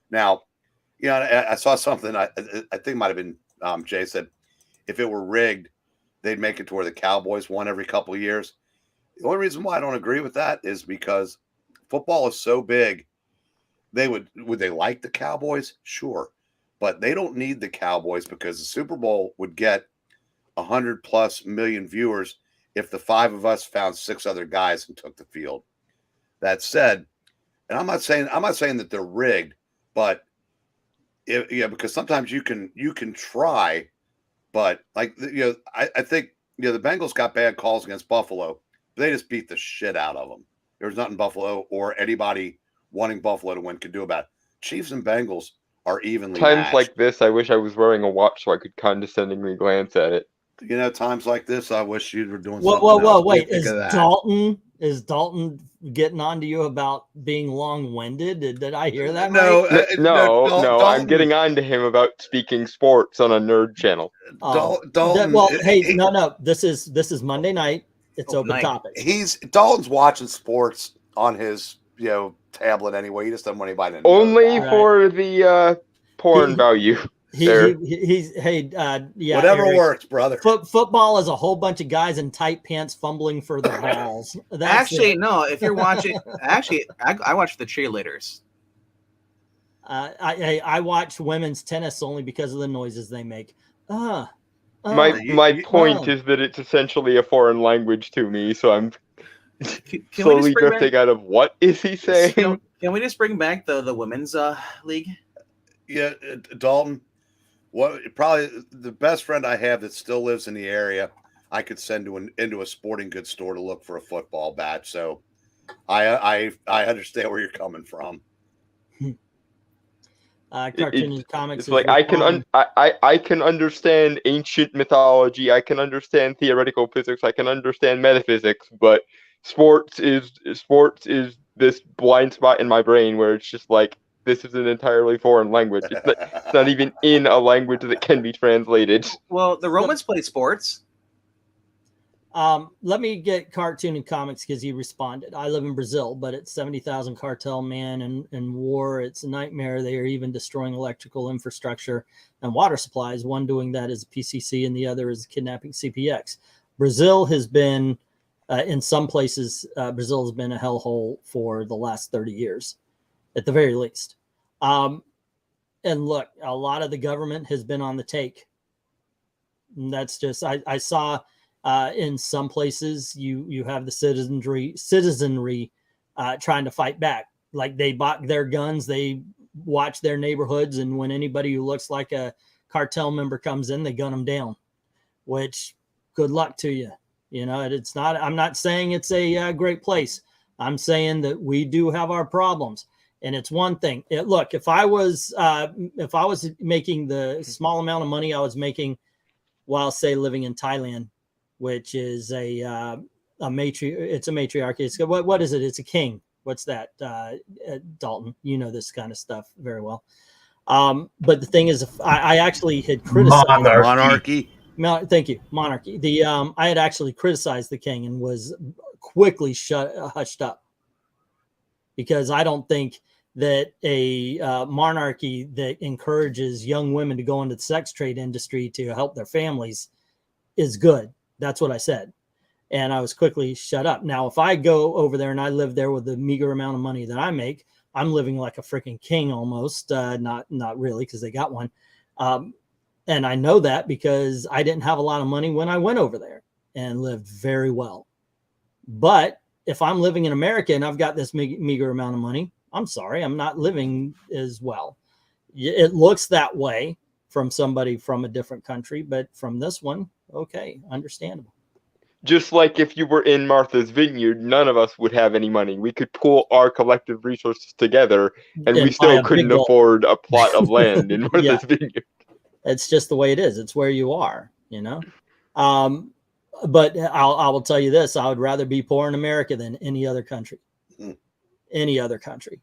Now, I saw something. I think it might have been Jay said, if it were rigged, they'd make it to where the Cowboys won every couple of years. The only reason why I don't agree with that is because football is so big. Would they like the Cowboys? Sure. But they don't need the Cowboys because the Super Bowl would get 100+ million viewers if the 5 of us found 6 other guys and took the field. That said, and I'm not saying that they're rigged, but because sometimes you can try, but like I think the Bengals got bad calls against Buffalo, but they just beat the shit out of them. There's nothing Buffalo or anybody wanting Buffalo to win could do about it. Chiefs and Bengals are evenly matched. Like this, I wish I was wearing a watch so I could condescendingly glance at it. Times like this, I wish you were doing something else. Wait, is Is Dalton getting on to you about being long-winded? Did I hear that No, right? No, I'm getting on to him about speaking sports on a nerd channel. Dalton. Well, hey, no. This is Monday night. It's open topic. Dalton's watching sports on his tablet anyway. He just doesn't want anybody to know. Only for the porn value. Yeah. Whatever Eric, works, brother. Football is a whole bunch of guys in tight pants fumbling for the balls. No. If you're watching, I watch the cheerleaders. I watch women's tennis only because of the noises they make. My point is that it's essentially a foreign language to me, so I'm slowly drifting out of what is he saying. Can we just bring back the women's league? Yeah, Dalton. Probably the best friend I have that still lives in the area, I could send into a sporting goods store to look for a football bat. So I understand where you're coming from. Cartoon and comics. It's like I can understand ancient mythology. I can understand theoretical physics. I can understand metaphysics. But sports is this blind spot in my brain where it's just like, this is an entirely foreign language. It's not even in a language that can be translated. Well, the Romans played sports. Let me get Cartoon and Comics because he responded. I live in Brazil, but it's 70,000 cartel men and war. It's a nightmare. They are even destroying electrical infrastructure and water supplies. One doing that is a PCC and the other is kidnapping CPX. Brazil has been, in some places, Brazil has been a hellhole for the last 30 years. At the very least. And look, a lot of the government has been on the take. And that's just, I saw in some places you have the citizenry trying to fight back. Like they bought their guns, they watch their neighborhoods, and when anybody who looks like a cartel member comes in, they gun them down, which good luck to you. It's not, I'm not saying it's a great place. I'm saying that we do have our problems. And it's one thing. Look, if I was making the small amount of money I was making while, say, living in Thailand, which is it's a matriarchy. It's what is it? It's a king. What's that, Dalton? You know this kind of stuff very well. But the thing is, if I actually had criticized monarchy. Thank you, monarchy. I had actually criticized the king and was quickly hushed up because I don't think that a monarchy that encourages young women to go into the sex trade industry to help their families is good. That's what I said. And I was quickly shut up. Now, if I go over there and I live there with the meager amount of money that I make, I'm living like a freaking king almost. Not really, because they got one. And I know that because I didn't have a lot of money when I went over there and lived very well. But if I'm living in America and I've got this meager amount of money, I'm sorry, I'm not living as well. It looks that way from somebody from a different country, but from this one, okay, understandable. Just like if you were in Martha's Vineyard, none of us would have any money. We could pool our collective resources together, and we still couldn't afford a plot of land in Martha's Vineyard. It's just the way it is. It's where you are, But I will tell you this: I would rather be poor in America than any other country. Any other country,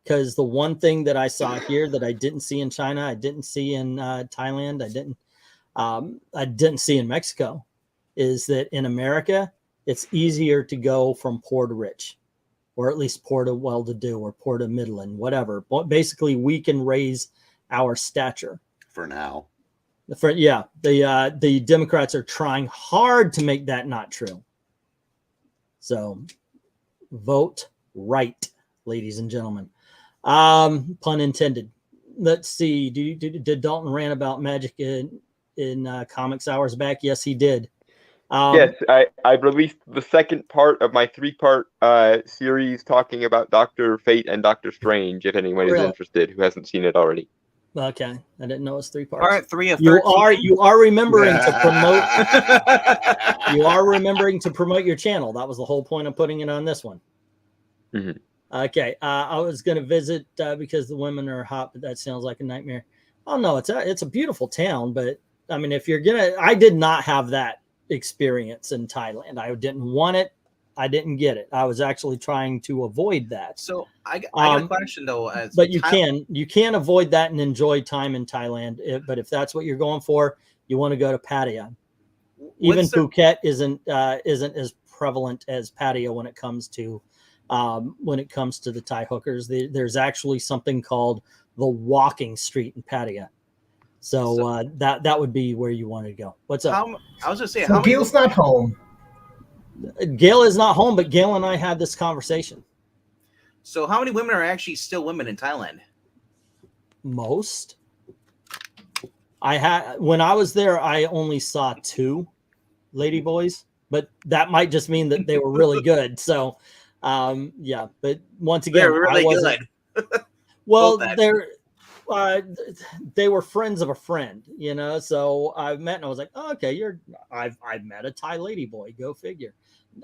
because the one thing that I saw here that I didn't see in China, I didn't see in Thailand, I didn't see in Mexico, is that in America it's easier to go from poor to rich, or at least poor to well-to-do, or poor to middling, whatever. But basically, we can raise our stature for now. The Democrats are trying hard to make that not true. So, vote right, ladies and gentlemen. Pun intended. Let's see. Did Dalton rant about magic in comics hours back? Yes, he did. Yes, I released the second part of my 3-part series talking about Dr. Fate and Dr. Strange, if anyone is interested who hasn't seen it already. Okay, I didn't know it's 3 parts. All right, 3 of 13. You are remembering to promote. You are remembering to promote your channel. That was the whole point of putting it on this one. Mm-hmm. Okay, I was going to visit because the women are hot, but that sounds like a nightmare. Oh no, it's a beautiful town, but I mean, if you're gonna, I did not have that experience in Thailand. I didn't want it. I didn't get it. I was actually trying to avoid that. So I got a question though. But you can avoid that and enjoy time in Thailand. But if that's what you're going for, you want to go to Pattaya. Even Phuket isn't as prevalent as Pattaya when it comes to the Thai hookers. There's actually something called the walking street in Pattaya. So that would be where you want to go. What's up? I was just saying. So Gail's not home. Gail is not home, but Gail and I had this conversation. So how many women are actually still women in Thailand? Most. When I was there, I only saw 2 lady boys, but that might just mean that they were really good. So, yeah. But once again, they're really good. Well, they were friends of a friend, you know. So I met and I was like, oh, okay, I've met a Thai lady boy. Go figure.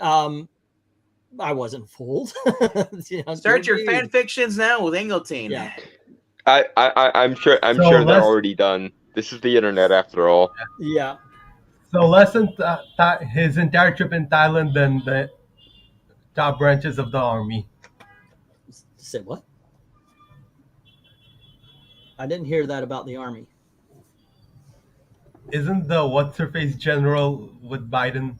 I wasn't fooled. You know, start your fan fictions now with Angleton. Yeah. I'm sure they're already done. This is the internet after all. Yeah. So less than his entire trip in Thailand than the top branches of the army. Say what? I didn't hear that about the army. Isn't the what's-her-face general with Biden?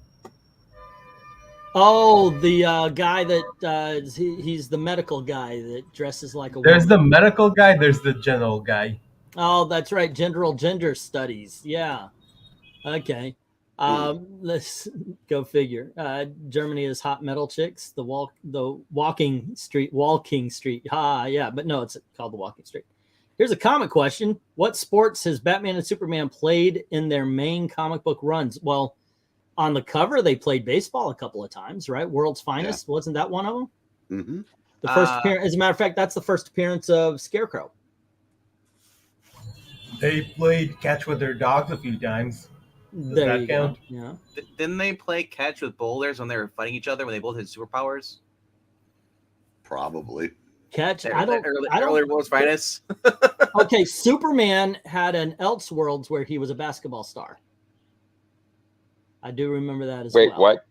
Oh, the guy that he's the medical guy that dresses like a There's woman. the medical guy, there's the general guy. Oh, that's right. General Gender Studies. Yeah. Okay. Let's go figure. Germany is hot metal chicks. The walking street. Yeah, but no, it's called the walking street. Here's a comic question. What sports has Batman and Superman played in their main comic book runs? Well, on the cover, they played baseball a couple of times, right? World's Finest. Yeah. Wasn't that one of them? Mm-hmm. The first appearance, as a matter of fact, that's the first appearance of Scarecrow. They played catch with their dogs a few times. Does that count? Yeah. Didn't they play catch with boulders when they were fighting each other when they both had superpowers? Probably. Catch. Earlier World's Finest. Okay, Superman had an Elseworlds where he was a basketball star. I do remember that as well. Wait, what?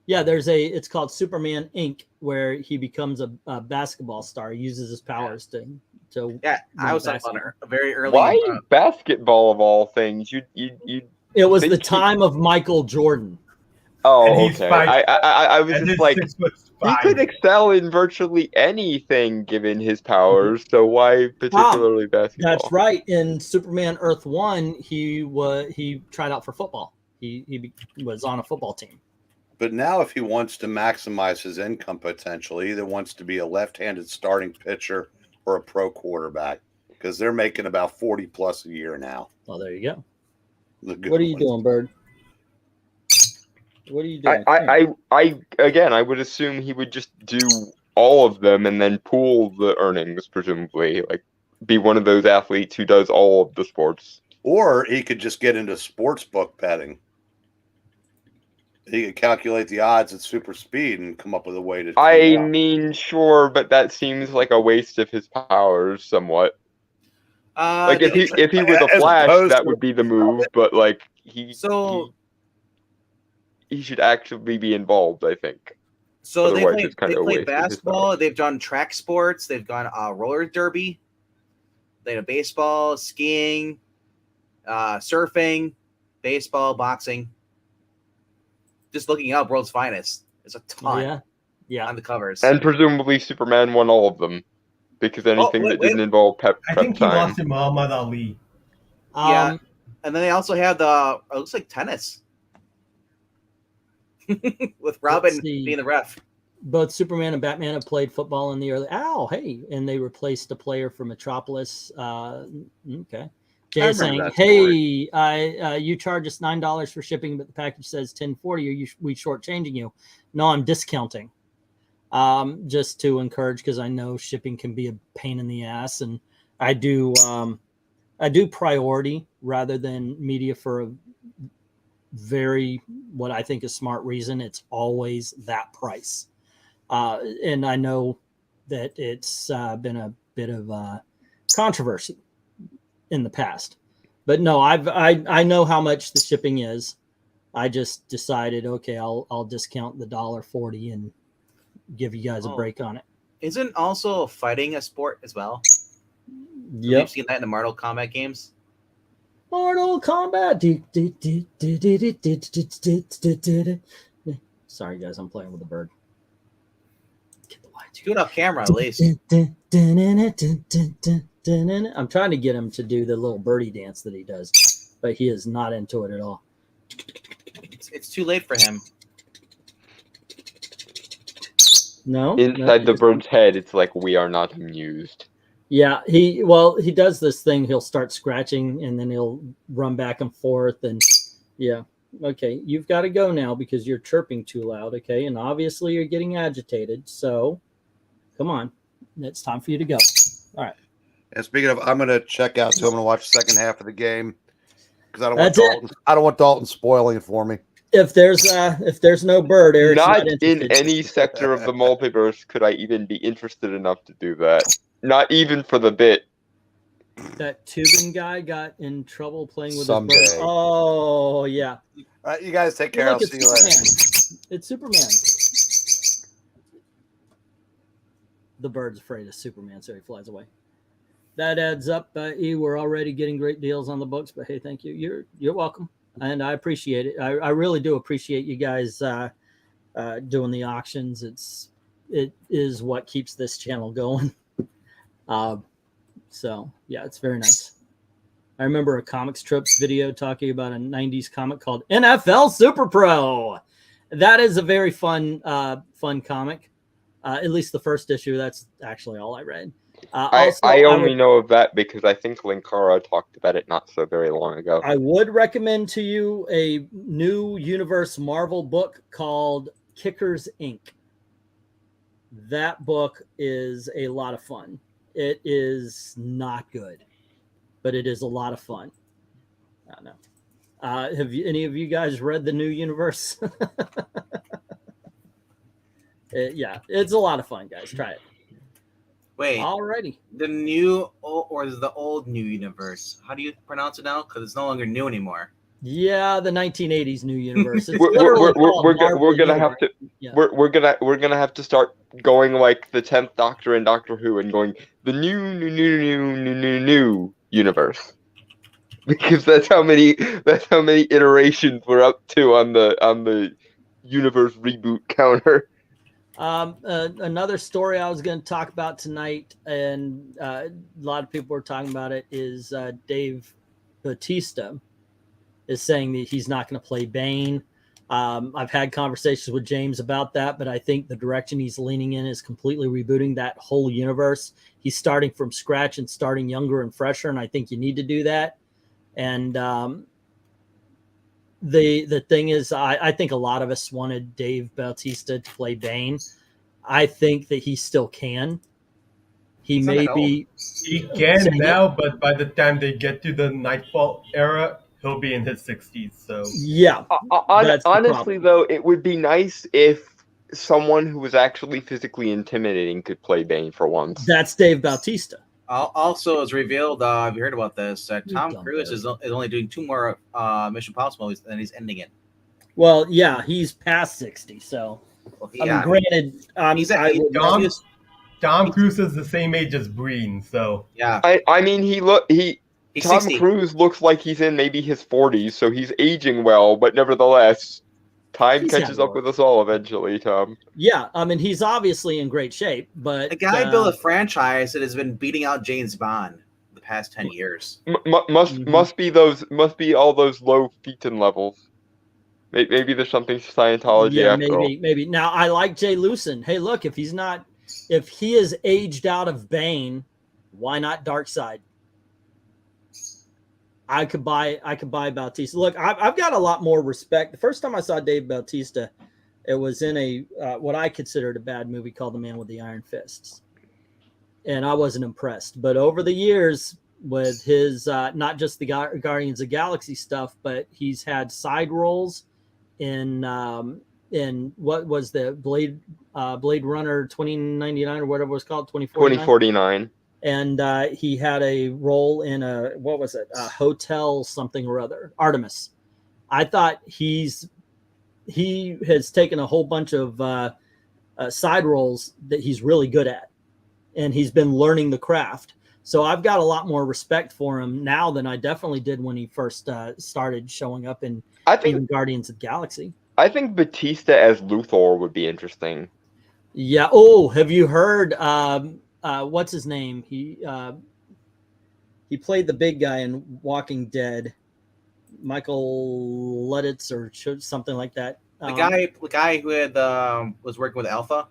Yeah, it's called Superman Inc., where he becomes a basketball star. He uses his powers to yeah, I was talking about a very early. Why basketball of all things? It was the time of Michael Jordan. Oh, okay. I was just like, he could excel in virtually anything given his powers. So why particularly basketball? That's right. In Superman Earth 1, he tried out for football. He was on a football team. But now, if he wants to maximize his income potential, he either wants to be a left-handed starting pitcher or a pro quarterback, because they're making about 40 plus a year now. Oh, there you go. What are you doing, Bird? What are you doing? I would assume he would just do all of them and then pool the earnings, presumably, like be one of those athletes who does all of the sports. Or he could just get into sports book betting. He could calculate the odds at super speed and come up with a way to. I mean, sure, but that seems like a waste of his powers, somewhat. Like if he were the Flash, that would be the move. But like he should actually be involved, I think. So they play basketball. They've done track sports. They've gone roller derby. They have baseball, skiing, surfing, baseball, boxing. Just looking up World's Finest. There's a ton on the covers. And presumably Superman won all of them. Because anything that didn't involve prep time. I think he lost to Muhammad Ali. Yeah. And then they also have it looks like tennis. With Robin being the ref. Both Superman and Batman have played football in the early. And they replaced a player from Metropolis. Okay. Jay is saying, "Hey, you charge us $9 for shipping, but the package says $10.40. Are we shortchanging you?" No, I'm discounting. Just to encourage, because I know shipping can be a pain in the ass, and I do priority rather than media for a very what I think is smart reason. It's always that price, and I know that it's been a bit of controversy in the past, but no, I know how much the shipping is. I just decided, okay, I'll discount the $1.40 and give you guys a break on it. Isn't also fighting a sport as well? Yep. We've seen that in the Mortal Kombat games. Mortal Kombat. Sorry, guys, I'm playing with a bird. Get the lights. Do it off camera, at least. I'm trying to get him to do the little birdie dance that he does, but he is not into it at all. It's too late for him. No. Inside the bird's head, it's like, we are not amused. Yeah, he does this thing. He'll start scratching and then he'll run back and forth. And yeah, okay, you've got to go now because you're chirping too loud. Okay, and obviously you're getting agitated. So come on, it's time for you to go. All right. And speaking of, I'm going to check out too. I'm going to watch the second half of the game because I don't want Dalton spoiling it for me. If there's no bird, Eric's not in any sector of the multiverse could I even be interested enough to do that. Not even for the bit. That tubing guy got in trouble playing with Someday. his bird. Oh yeah. All right, you guys take care. Look, I'll see you later. It's Superman. The bird's afraid of Superman, so he flies away. That adds up. We're already getting great deals on the books, but hey, thank you. You're welcome, and I appreciate it. I really do appreciate you guys doing the auctions. It is what keeps this channel going. So yeah, it's very nice. I remember a Comics Trips video talking about a 90s comic called NFL Super Pro. That is a very fun comic. At least the first issue. That's actually all I read. I only know of that because I think Linkara talked about it not so very long ago. I would recommend to you a new Universe Marvel book called Kickers Inc. That book is a lot of fun. It is not good, but it is a lot of fun. I don't know. Have any of you guys read the new Universe? Yeah, it's a lot of fun, guys. Try it. Wait. Alrighty. The new or the old New Universe? How do you pronounce it now? Because it's no longer new anymore. Yeah, the 1980s New Universe. It's we're gonna have to. Yeah. We're gonna have to start going like the 10th Doctor in Doctor Who and going the new universe, because that's how many iterations we're up to on the universe reboot counter. Another story I was going to talk about tonight, and a lot of people were talking about it, is Dave Bautista is saying that he's not going to play Bane. I've had conversations with James about that, but I think the direction he's leaning in is completely rebooting that whole universe. He's starting from scratch and starting younger and fresher, and I think you need to do that. And the thing is, I think a lot of us wanted Dave Bautista to play Bane. I think that he still can. He may be. He can now, but by the time they get to the Nightfall era, he'll be in his 60s. So yeah. Honestly, though, it would be nice if someone who was actually physically intimidating could play Bane for once. That's Dave Bautista. Also, it's revealed. Have you heard about this? Tom Cruise is only doing 2 more Mission Impossible movies, and he's ending it. Well, yeah, he's past 60, so. Well, yeah, I mean, granted, Tom Cruise is the same age as Breen, so yeah. I mean, Tom 60. Cruise looks like he's in maybe his 40s, so he's aging well, but nevertheless, time catches up with us all eventually, Tom. Yeah, I mean, he's obviously in great shape, but the guy built a franchise that has been beating out James Bond the past 10 years. Must be all those low Phaeton levels. Maybe there's something to Scientology after all. Maybe. Now, I like Jay Lewson. Hey, look, if he is aged out of Bane, why not Darkseid? I could buy Bautista. Look, I've got a lot more respect. The first time I saw Dave Bautista, it was in a what I considered a bad movie called The Man with the Iron Fists, and I wasn't impressed. But over the years, with his not just the Guardians of the Galaxy stuff, but he's had side roles in what was the Blade Runner 2099 or whatever it was called, 2049. And he had a role in a hotel something or other, Artemis. I thought he has taken a whole bunch of side roles that he's really good at, and he's been learning the craft. So I've got a lot more respect for him now than I definitely did when he first started showing up in even Guardians of the Galaxy. I think Batista as Luthor would be interesting. Yeah. Oh, have you heard? What's his name? He played the big guy in Walking Dead, Michael Luditz or something like that. The guy who had was working with Alpha,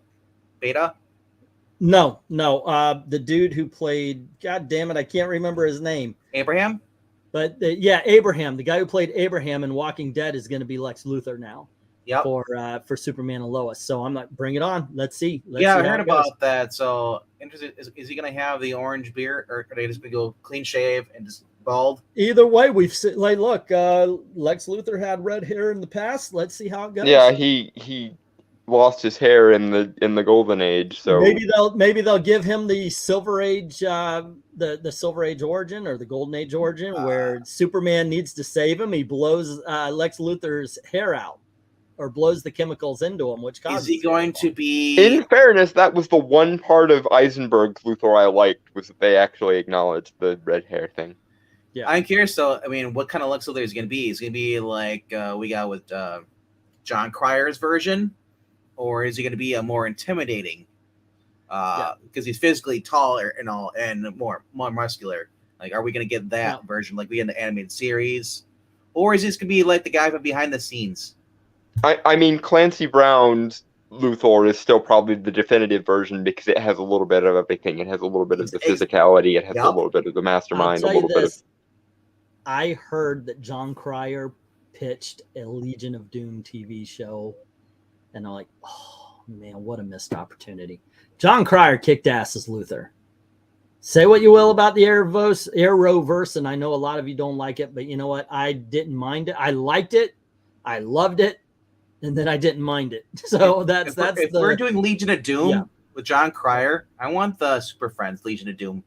Beta. No, the dude who played, God damn it, I can't remember his name. Abraham? But yeah, Abraham, the guy who played Abraham in Walking Dead is going to be Lex Luthor now. Yep. For Superman and Lois. So I'm like, bring it on. Let's see. I heard about that. So interested, is he going to have the orange beard, or are they just going to go clean shave and just bald? Either way, we've like, look, Lex Luthor had red hair in the past. Let's see how it goes. Yeah, he lost his hair in the Golden Age, so maybe they'll give him the Silver Age, the Silver Age origin or the Golden Age origin, where Superman needs to save him. He blows Lex Luthor's hair out, or blows the chemicals into him, which causes. Is he going to be? In fairness, that was the one part of Eisenberg's Luthor I liked, was that they actually acknowledged the red hair thing. Yeah, I'm curious though. I mean, what kind of Lex Luthor is going to be? Is it going to be like we got with John Cryer's version, or is he going to be a more intimidating? Because he's physically taller and all, and more muscular. Like, are we going to get that version like we in the animated series, or is this going to be like the guy from behind the scenes? I mean, Clancy Brown's Luthor is still probably the definitive version because it has a little bit of everything. It has a little bit of the physicality. It has a little bit of the mastermind. A little bit of. I heard that John Cryer pitched a Legion of Doom TV show, and I'm like, oh man, what a missed opportunity. John Cryer kicked ass as Luthor. Say what you will about the Arrowverse, and I know a lot of you don't like it, but you know what? I didn't mind it. I liked it. I loved it. And then I didn't mind it. So if we're doing Legion of Doom with John Cryer, I want the Super Friends Legion of Doom.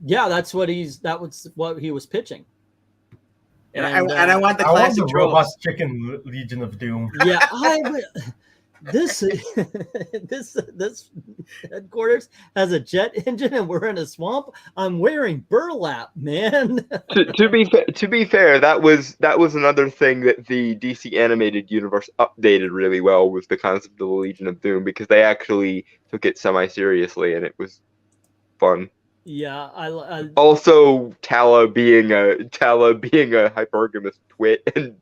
Yeah, that was what he was pitching. And I want the classic Robot Chicken Legion of Doom. Yeah, this headquarters has a jet engine and we're in a swamp. I'm wearing burlap, man. to be fair, that was another thing that the DC animated universe updated really well, was the concept of the Legion of Doom, because they actually took it semi-seriously and it was fun. Yeah, I also Tala being a hypergamous twit and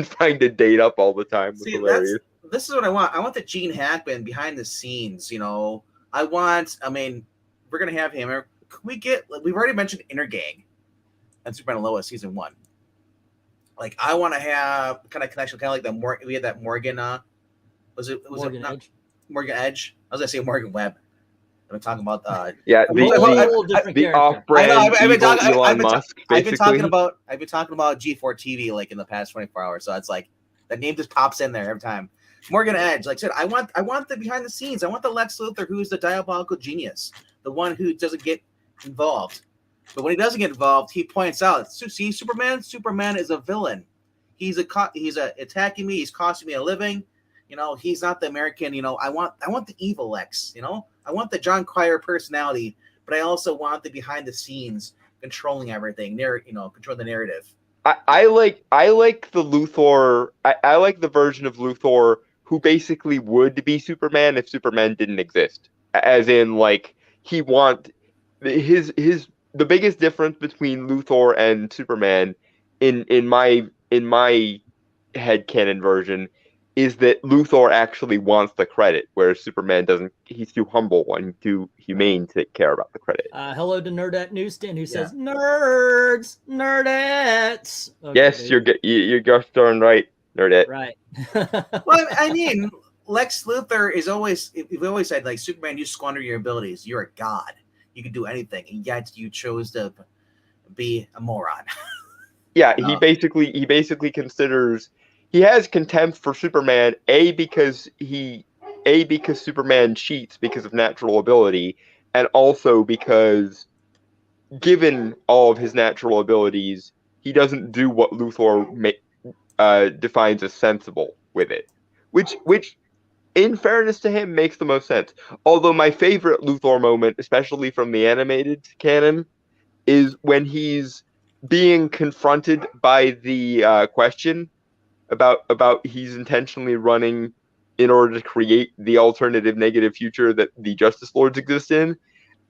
trying to date up all the time was hilarious. This is what I want. I want the Gene Hackman behind the scenes. You know, I mean, we're gonna have him. Can we get? We've already mentioned Intergang and Superman and Lois season 1. Like, I want to have kind of connection, kind of like that. We had that Morgan. Was it Morgan Edge? I was gonna say Morgan Webb. I'm talking about the off-brand Elon Musk. I've been talking about G4 TV like in the past 24 hours. So it's like that name just pops in there every time. Morgan Edge, like I said, I want the behind the scenes. I want the Lex Luthor who's the diabolical genius, the one who doesn't get involved. But when he doesn't get involved, he points out, see, Superman is a villain. He's attacking me. He's costing me a living. You know, he's not the American. You know, I want the evil Lex. You know, I want the John Cryer personality, but I also want the behind the scenes controlling everything. Control the narrative. I like the Luthor. I like the version of Luthor who basically would be Superman if Superman didn't exist. As in, like, the biggest difference between Luthor and Superman in my headcanon version is that Luthor actually wants the credit, whereas Superman doesn't. He's too humble and too humane to care about the credit. Hello to Nerdette Newsstand, who says, nerds, nerdettes. Okay, yes, you're gosh darn right, Nerdette. Right. Well, I mean, Lex Luthor is always, we've always said, like, Superman, you squander your abilities. You're a god. You can do anything, and yet you chose to be a moron. Yeah, he basically considers. He has contempt for Superman, because Superman cheats because of natural ability, and also because, given all of his natural abilities, he doesn't do what Luthor defines as sensible with it, which in fairness to him makes the most sense. Although my favorite Luthor moment, especially from the animated canon, is when he's being confronted by the question about he's intentionally running in order to create the alternative negative future that the Justice Lords exist in,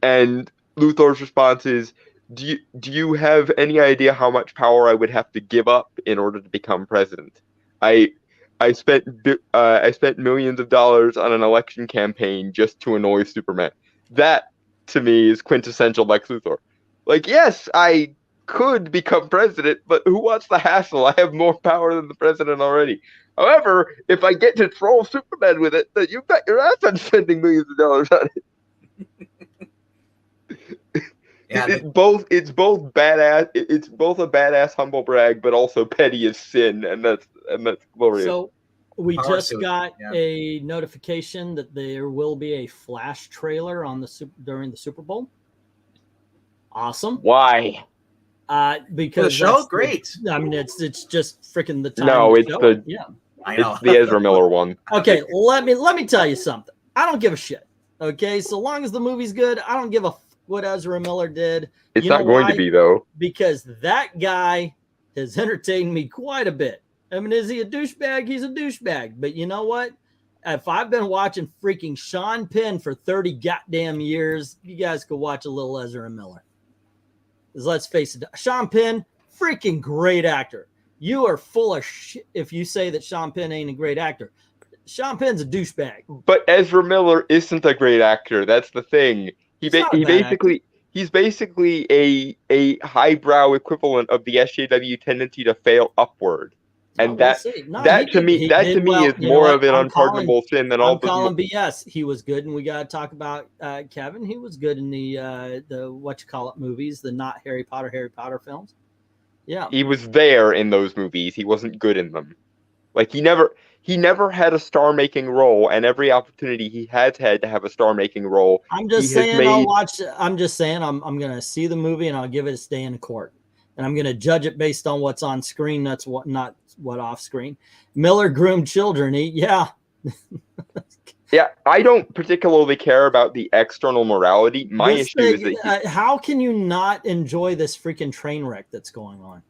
and Luthor's response is, do you have any idea how much power I would have to give up in order to become president? I spent millions of dollars on an election campaign just to annoy Superman. That to me is quintessential Lex Luthor. Like, yes, I could become president, but who wants the hassle? I have more power than the president already. However, if I get to troll Superman with it, then you bet your ass I'm spending millions of dollars on it. Yeah, It's both badass. It's both a badass humble brag, but also petty as sin, and that's glorious. So we Power just suit, got yeah. a notification that there will be a Flash trailer on during the Super Bowl. Awesome. Why? Because the show, that's great. I mean, it's just freaking the time. No, to it's show the- it. Yeah. I know. It's the Ezra Miller one. Okay, let me tell you something. I don't give a shit. Okay, so long as the movie's good, I don't give a what Ezra Miller did. It's You know not going why? to be though. Because that guy has entertained me quite a bit. I mean, is he a douchebag? He's a douchebag. But you know what? If I've been watching freaking Sean Penn for 30 goddamn years, you guys could watch a little Ezra Miller. Because let's face it, Sean Penn, freaking great actor. You are full of shit if you say that Sean Penn ain't a great actor. Sean Penn's a douchebag. But Ezra Miller isn't a great actor. That's the thing. He's basically a highbrow equivalent of the SJW tendency to fail upward, and We'll see. No, that to me is You know more what? of an I'm unpardonable sin than all I'm the. calling BS. He was good, and we got to talk about Kevin. He was good in the movies, the not Harry Potter films. Yeah, He was there in those movies. He wasn't good in them. Like he never had a star-making role, and every opportunity he had to have a star-making role. I'm just he has saying. I'll made- watch. I'm just saying. I'm gonna see the movie, and I'll give it a day in court, and I'm gonna judge it based on what's on screen. That's what, not what off screen. Miller groomed children. Yeah. Yeah, I don't particularly care about the external morality. My issue is that how can you not enjoy this freaking train wreck that's going on?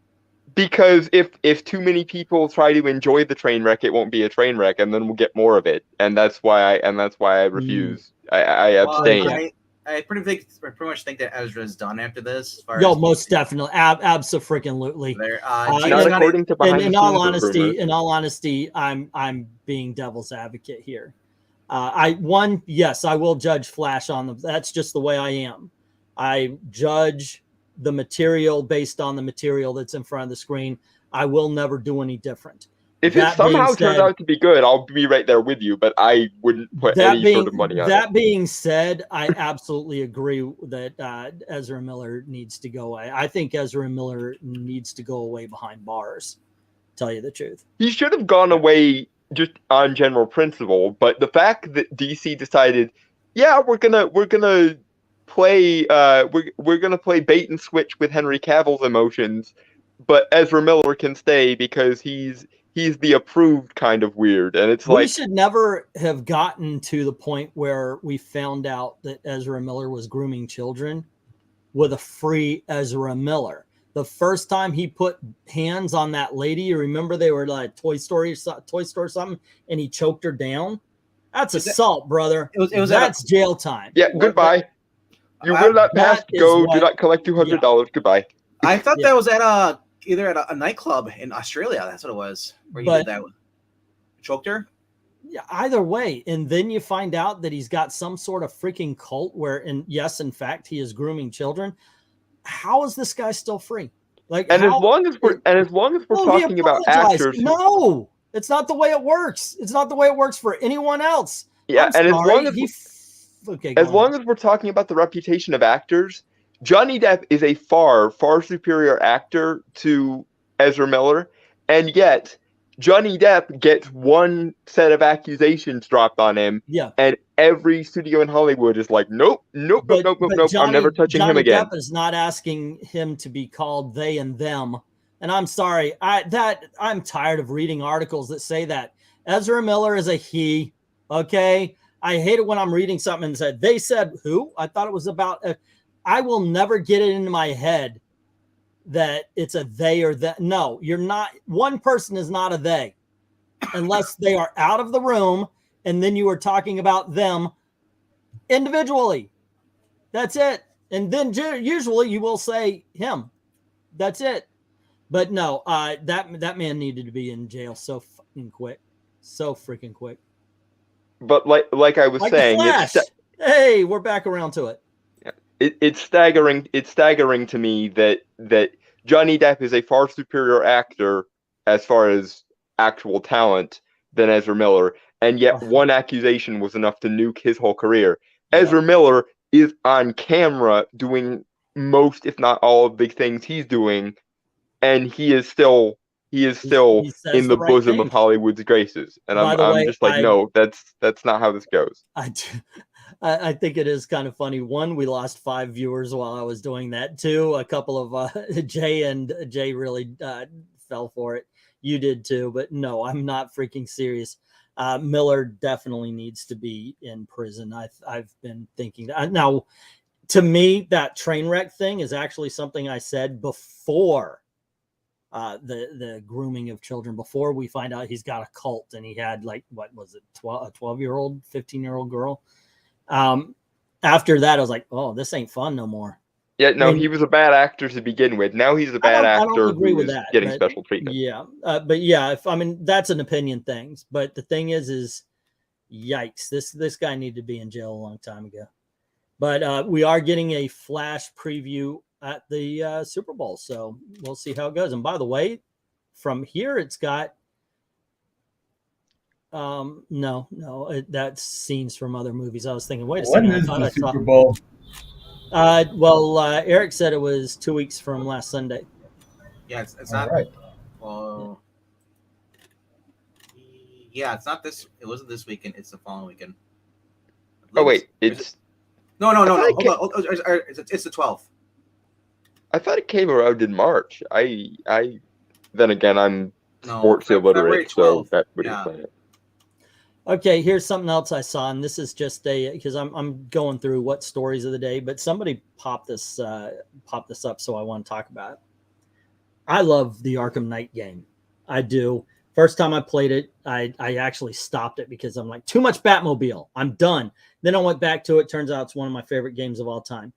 because if too many people try to enjoy the train wreck, it won't be a train wreck, and then we'll get more of it. And that's why I refuse. I abstain. I pretty much think that Ezra's done after this. As far Yo, as most definitely, absolutely. there. Not according to behind In the all scenes rumors. honesty, I'm being devil's advocate here. Yes, I will judge Flash on them. That's just the way I am. I judge the material based on the material that's in front of the screen. I will never do any different. If it somehow turns out to be good, I'll be right there with you, but I wouldn't put any sort of money on it. That being said, I absolutely agree that Ezra Miller needs to go away. I think Ezra Miller needs to go away behind bars, to tell you the truth. He should have gone away just on general principle, but the fact that DC decided, yeah, we're gonna play bait and switch with Henry Cavill's emotions, but Ezra Miller can stay because he's the approved kind of weird. And it's like, we should never have gotten to the point where we found out that Ezra Miller was grooming children with a free Ezra Miller. The first time he put hands on that lady, you remember they were like Toy Story or something, and he choked her down. That's assault, brother. That's jail time. Yeah, goodbye. You will not pass go. Do not collect $200. Yeah. Goodbye. I thought that was at either at a nightclub in Australia. That's what it was. Where he did that. Choked her. Yeah, either way. And then you find out that he's got some sort of freaking cult where, yes, in fact, he is grooming children. How is this guy still free? Like, as long as we're talking about actors, no, it's not the way it works. It's not the way it works for anyone else. Yeah, and as long as we're talking about the reputation of actors, Johnny Depp is a far superior actor to Ezra Miller, and yet Johnny Depp gets one set of accusations dropped on him, and every studio in Hollywood is like, nope, I'm never touching him again. Johnny Depp is not asking him to be called they and them And I'm sorry, I'm tired of reading articles that say that Ezra Miller is a he. Okay, I hate it when I'm reading something and said they said who. I thought it was about. I will never get it into my head that it's a they or that. No, you're not. One person is not a they, unless they are out of the room, and then you are talking about them individually. That's it. And then usually you will say him. That's it. But no, that man needed to be in jail so fucking quick, so freaking quick. But like I was saying, hey, we're back around to it. It's staggering. It's staggering to me that Johnny Depp is a far superior actor as far as actual talent than Ezra Miller, and yet one accusation was enough to nuke his whole career. Yeah. Ezra Miller is on camera doing most, if not all, of the things he's doing, and he is still in the right bosom of Hollywood's graces. And I'm just like, no, that's not how this goes. I think it is kind of funny. One, we lost 5 viewers while I was doing that. Two, a couple of Jay really fell for it. You did too, but no, I'm not freaking serious. Miller definitely needs to be in prison. I've been thinking that. Now, to me, that train wreck thing is actually something I said before the grooming of children, before we find out he's got a cult and he had like, what was it, a 12-year-old, 15-year-old girl. After that, I was like, oh, this ain't fun no more. Yeah, no, he was a bad actor to begin with. Now he's a bad actor who's getting special treatment. Yeah, but yeah, I mean, that's an opinion thing. But the thing is yikes, this guy needed to be in jail a long time ago. But we are getting a flash preview at the Super Bowl, so we'll see how it goes. And by the way, from here, it's got that's scenes from other movies. I was thinking, wait a second, when is the Super Bowl? Eric said it was 2 weeks from last Sunday. Yeah, it's not right. Well, yeah, it's not this. It wasn't this weekend. It's the following weekend. Oh wait, it's no. Hold on. It's the 12th. I thought it came around in March. I then again, I'm sports illiterate, so that would explain it. Okay, here's something else I saw, and this is just because I'm going through what stories of the day, but somebody popped this up, so I want to talk about it. I love the Arkham Knight game. I do. First time I played it, I actually stopped it because I'm like, too much Batmobile. I'm done. Then I went back to it. Turns out it's one of my favorite games of all time.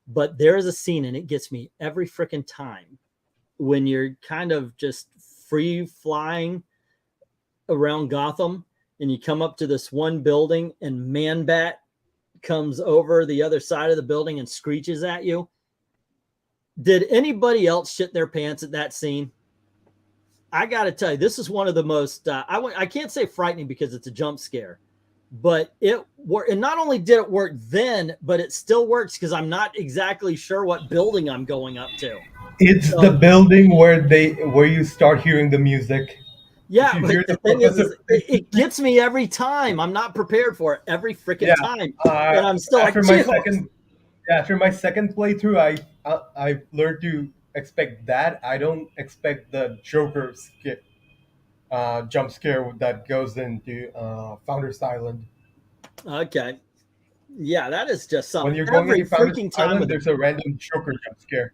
But there is a scene, and it gets me every freaking time, when you're kind of just free flying around Gotham, and you come up to this one building and Man-Bat comes over the other side of the building and screeches at you. Did anybody else shit their pants at that scene? I got to tell you, this is one of the most, I can't say frightening because it's a jump scare, but and not only did it work then, but it still works because I'm not exactly sure what building I'm going up to. It's the building where you start hearing the music. Yeah, but the thing is, it gets me every time. I'm not prepared for it every freaking time, and I'm still after my second playthrough, I learned to expect that. I don't expect the Joker jump scare that goes into Founders Island. Okay, yeah, that is just something. When you're going every into Founders freaking time Island, there's a random Joker jump scare.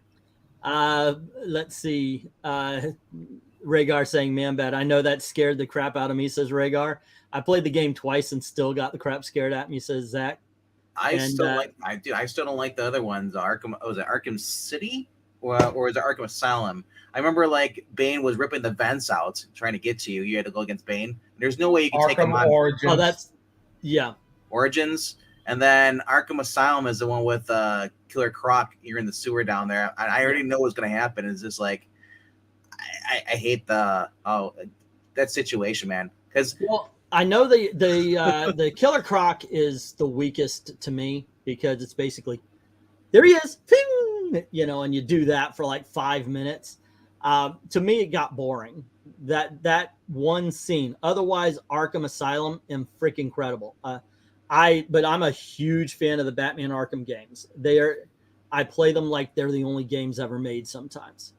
Let's see. Rhaegar saying Man-Bat. I know that scared the crap out of me, says Rhaegar. I played the game twice and still got the crap scared at me, says Zach. I still don't like the other ones. Was it Arkham City or is it Arkham Asylum? I remember like Bane was ripping the vents out trying to get to you. You had to go against Bane. There's no way you can take him on. Origins. Oh, Origins. And then Arkham Asylum is the one with Killer Croc. You're in the sewer down there. I already know what's going to happen. It's just like, I hate that situation, man. Because I know the Killer Croc is the weakest to me because it's basically there he is, and you do that for like 5 minutes. To me, it got boring. That one scene. Otherwise, Arkham Asylum is freaking incredible. But I'm a huge fan of the Batman Arkham games. I play them like they're the only games ever made sometimes.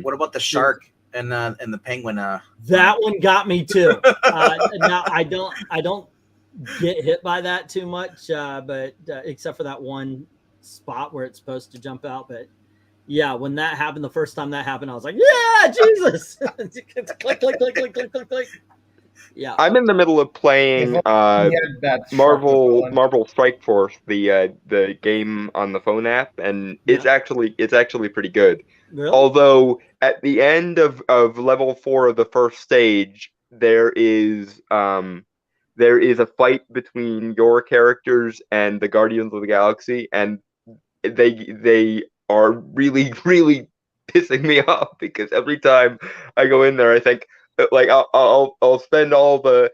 what about the shark and the penguin? That one got me too. Now I don't get hit by that too much, but except for that one spot where it's supposed to jump out. But yeah, when that happened, the first time that happened, I was like, yeah, Jesus! click, click, click, click, click, click, click. Yeah, I'm in the middle of playing Marvel Strike Force, the game on the phone app, and it's actually pretty good. Really? Although at the end of level 4 of the first stage, there is a fight between your characters and the Guardians of the Galaxy, and they are really, really pissing me off, because every time I go in there, I think, like, I'll spend all the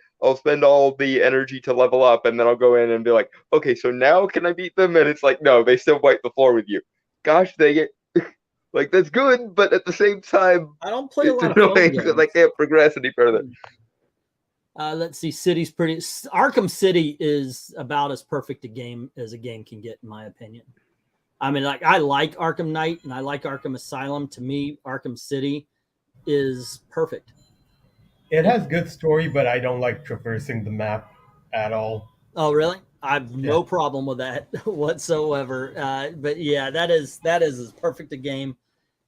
energy to level up, and then I'll go in and be like, okay, so now can I beat them? And it's like, no, they still wipe the floor with you. Gosh dang it! Like, that's good, but at the same time, I don't play a lot of annoying phone because games. I can't progress any further. Let's see. City's pretty. Arkham City is about as perfect a game as a game can get, in my opinion. I mean, like, I like Arkham Knight and I like Arkham Asylum. To me, Arkham City is perfect. It has good story, but I don't like traversing the map at all. Oh, really? I have no problem with that whatsoever. But yeah, that is as perfect a game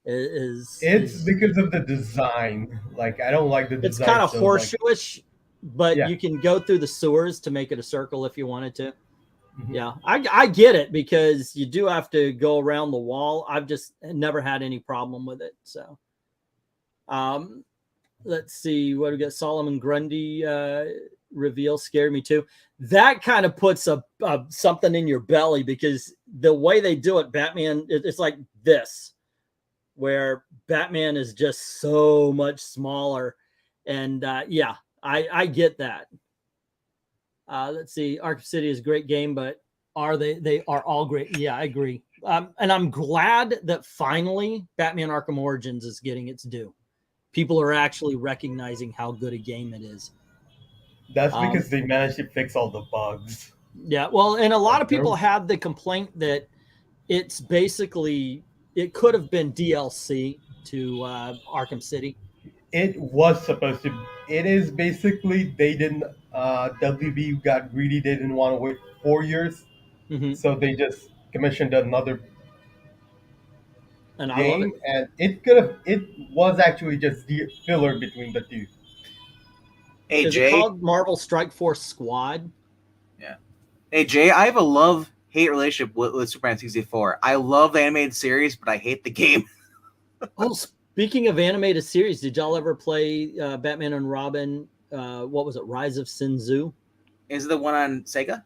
as. It's because of the design. Like, I don't like the design. It's kind of so, horseshoeish, but Yeah. you can go through the sewers to make it a circle if you wanted to. Mhm. Yeah, I get it, because you do have to go around the wall. I've just never had any problem with it. So, let's see what we got. Solomon Grundy reveal scared me too. That kind of puts a something in your belly, because the way they do it, Batman, it's like this, where Batman is just so much smaller, and yeah, I get that. Let's see. Arkham City is a great game, but they are all great. Yeah, I agree. And I'm glad that finally Batman Arkham Origins is getting its due. People are actually recognizing how good a game it is. That's because they managed to fix all the bugs. Yeah, well, and a lot of people had the complaint that it's basically, it could have been DLC to Arkham City. It was supposed to. It is basically, they didn't. WB got greedy. They didn't want to wait 4 years, so they just commissioned another And game, and it could have. It was actually just the filler between the two. Hey, is Jay. it called Marvel Strike Force Squad? Yeah. Hey, Jay, I have a love-hate relationship with Superman 64. I love the animated series, but I hate the game. Oh, speaking of animated series, did y'all ever play Batman and Robin? What was it? Rise of Sinzu? Is it the one on Sega?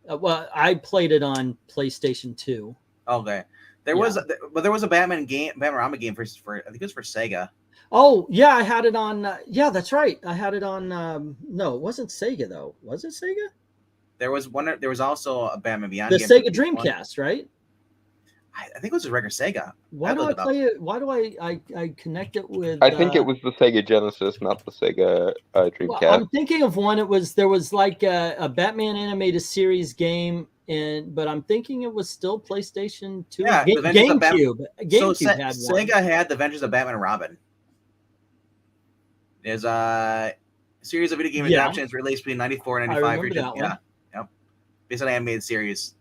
Well, I played it on PlayStation 2. Okay. There was a Batman Robin game for I think it was for Sega. Oh, yeah, I had it on. Yeah, that's right. I had it on. No, it wasn't Sega, though. Was it Sega? There was also a Batman Beyond the game. Sega Dreamcast, right? I think it was a regular Sega. Why do I play it? Why do I connect it with? I think it was the Sega Genesis, not the Sega Dreamcast. Well, I'm thinking of one. There was like a Batman animated series game, but I'm thinking it was still PlayStation 2. Yeah, GameCube. GameCube so had one. Sega had the Adventures of Batman and Robin. There's a series of video game adaptations released between 94 and 95. I remember that one. Yep. Based on an animated series.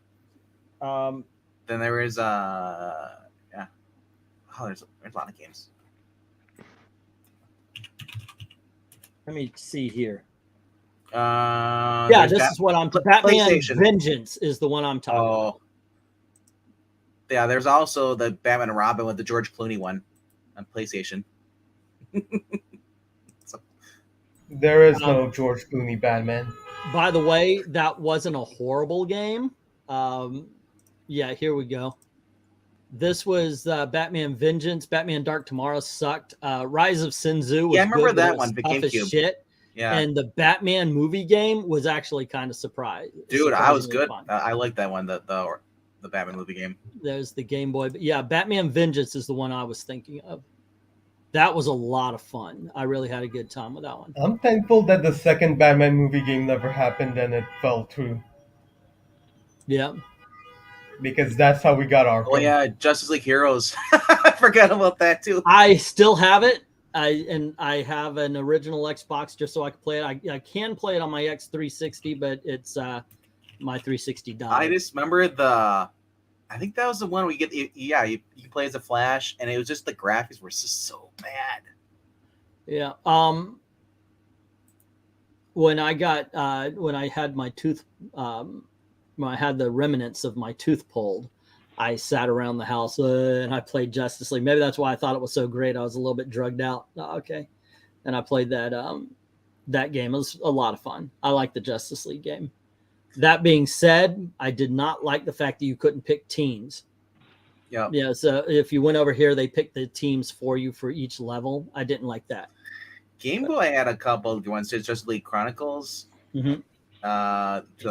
Then there is there's a lot of games. Let me see here. This is what I'm Batman Vengeance is the one I'm talking about. Yeah, there's also the Batman and Robin with the George Clooney one on PlayStation. There is no George Clooney Batman. By the way, that wasn't a horrible game. Yeah, here we go. This was Batman Vengeance. Batman Dark Tomorrow sucked. Rise of Sinzu was I remember good, that one. The tough as GameCube. Shit. Yeah. And the Batman movie game was actually kind of surprising. Dude, I was good. I like that one, the Batman movie game. There's the Game Boy. But yeah, Batman Vengeance is the one I was thinking of. That was a lot of fun. I really had a good time with that one. I'm thankful that the second Batman movie game never happened and it fell through. Yeah. because that's how we got our. Oh yeah, Justice League Heroes. I forgot about that too. I still have it. I have an original Xbox just so I can play it. I can play it on my X360, but it's my 360 died. I just remember I think that was the one where you get you play as a Flash, and it was just the graphics were just so bad. Yeah. When I had my tooth, when I had the remnants of my tooth pulled, I sat around the house and I played Justice League. Maybe that's why I thought it was so great. I was a little bit drugged out. Okay. And I played that game. It was a lot of fun. I like the Justice League game. That being said, I did not like the fact that you couldn't pick teams. Yeah. Yeah. So if you went over here, they picked the teams for you for each level. I didn't like that. Game Boy had a couple of ones. Justice League Chronicles. Mm-hmm.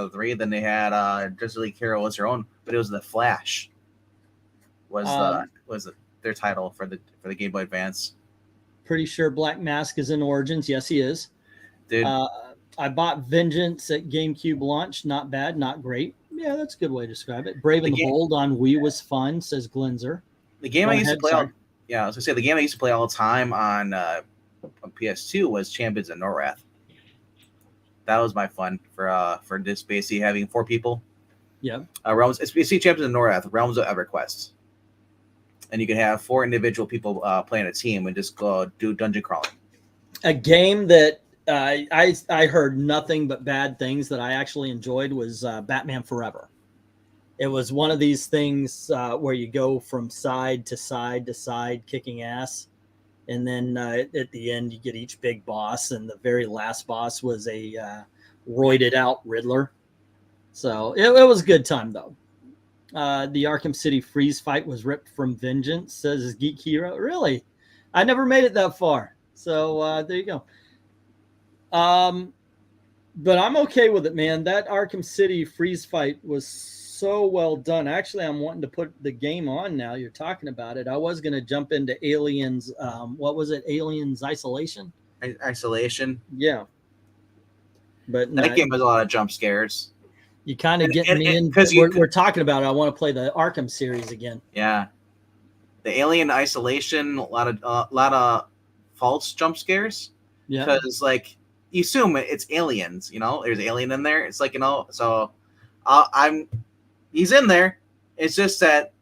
3. Then they had Justice League Hero was their own, but it was the Flash. Was their title for the Game Boy Advance? Pretty sure Black Mask is in Origins. Yes, he is. Dude, I bought Vengeance at GameCube launch. Not bad, not great. Yeah, that's a good way to describe it. Brave and the Bold on Wii was fun, says Glenzer. The game I used to play. I was gonna say the game I used to play all the time on PS2 was Champions of Norrath. That was my fun for this basically having 4 people. Yeah. Realms. It's basically Champions of Norrath, Realms of EverQuest. And you can have 4 individual people playing a team and just go do dungeon crawling. A game that I heard nothing but bad things that I actually enjoyed was Batman Forever. It was one of these things where you go from side to side to side kicking ass. And then at the end, you get each big boss. And the very last boss was a roided out Riddler. So it was a good time, though. The Arkham City freeze fight was ripped from Vengeance, says Geek Hero. Really? I never made it that far. So there you go. But I'm okay with it, man. That Arkham City freeze fight was so well done. Actually, I'm wanting to put the game on now. You're talking about it. I was going to jump into Aliens. What was it? Aliens Isolation? Isolation. Yeah. But that game has a lot of jump scares. You kind of get me in because we're talking about it. I want to play the Arkham series again. Yeah, the Alien Isolation, a lot of false jump scares. Yeah, because like you assume it's aliens. You know, there's alien in there. It's like so he's in there. It's just that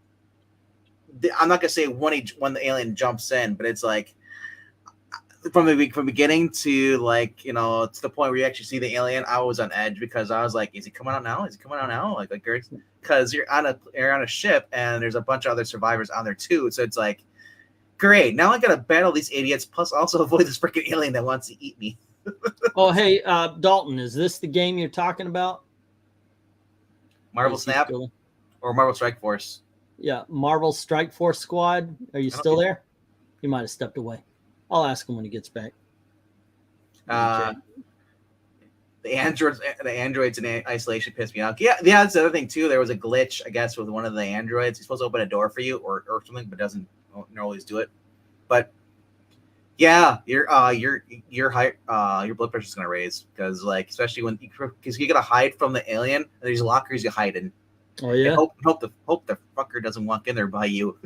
I'm not gonna say when the alien jumps in, but it's like from beginning to to the point where you actually see the alien. I was on edge because I was like, is he coming out now? Is he coming out now? Like because you're on a ship and there's a bunch of other survivors on there too. So it's like, great. Now I gotta battle these idiots plus also avoid this freaking alien that wants to eat me. Oh, hey, Dalton, is this the game you're talking about? Marvel Snap or Marvel Strike Force? Yeah, Marvel Strike Force Squad. Are you still there? He might have stepped away. I'll ask him when he gets back. Okay. The androids in isolation pissed me off. Yeah, that's the other thing too. There was a glitch, I guess, with one of the androids. He's supposed to open a door for you or something, but doesn't always do it. But yeah, your blood pressure is gonna raise because especially because you gotta hide from the alien. And there's lockers you hide in. Oh yeah. Hope the fucker doesn't walk in there by you.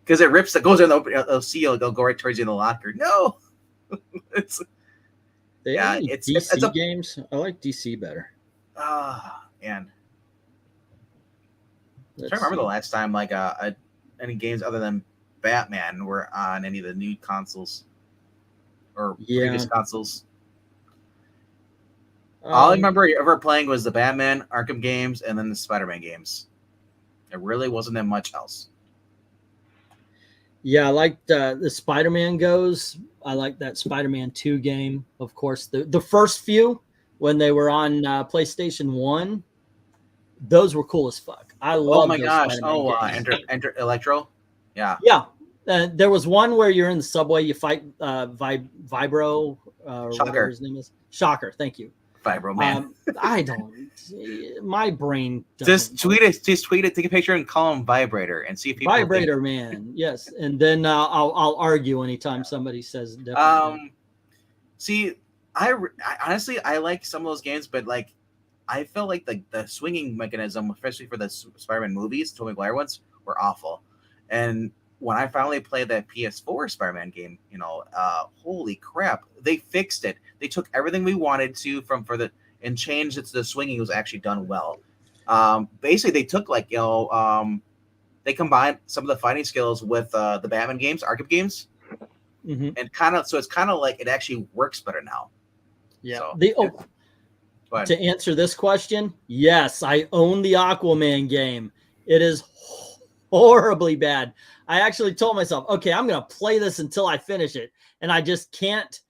Because it rips, it goes in the seal, they'll go right towards you in the locker. No, it's DC games. I like DC better. Man, I'm trying to remember the last time any games other than Batman were on any of the new consoles or previous consoles. All I remember ever playing was the Batman Arkham games and then the Spider-Man games. There really wasn't that much else. Yeah, I like the Spider-Man goes. I like that Spider-Man 2 game. Of course, the first few when they were on PlayStation 1, those were cool as fuck. I love. Oh my gosh! Enter Electro. Yeah. Yeah. There was one where you're in the subway. You fight Vibro. Shocker. His name is Shocker. Thank you. Vibro Man. I don't. My brain. Just tweet it. Just tweet it. Take a picture and call him Vibrator and see if people. Vibrator Man. Yes, and then I'll argue anytime somebody says different. See, I honestly like some of those games, but I felt like the swinging mechanism, especially for the Spider-Man movies, Tobey Maguire ones, were awful. And when I finally played that PS4 Spider-Man game, holy crap, they fixed it. They took everything we wanted to and changed it to the swinging was actually done well. Basically, they took they combined some of the fighting skills with the Batman games, Arkham games, and it's kind of like it actually works better now. Yeah. So, to answer this question, yes, I own the Aquaman game. It is horribly bad. I actually told myself, okay, I'm going to play this until I finish it. And I just can't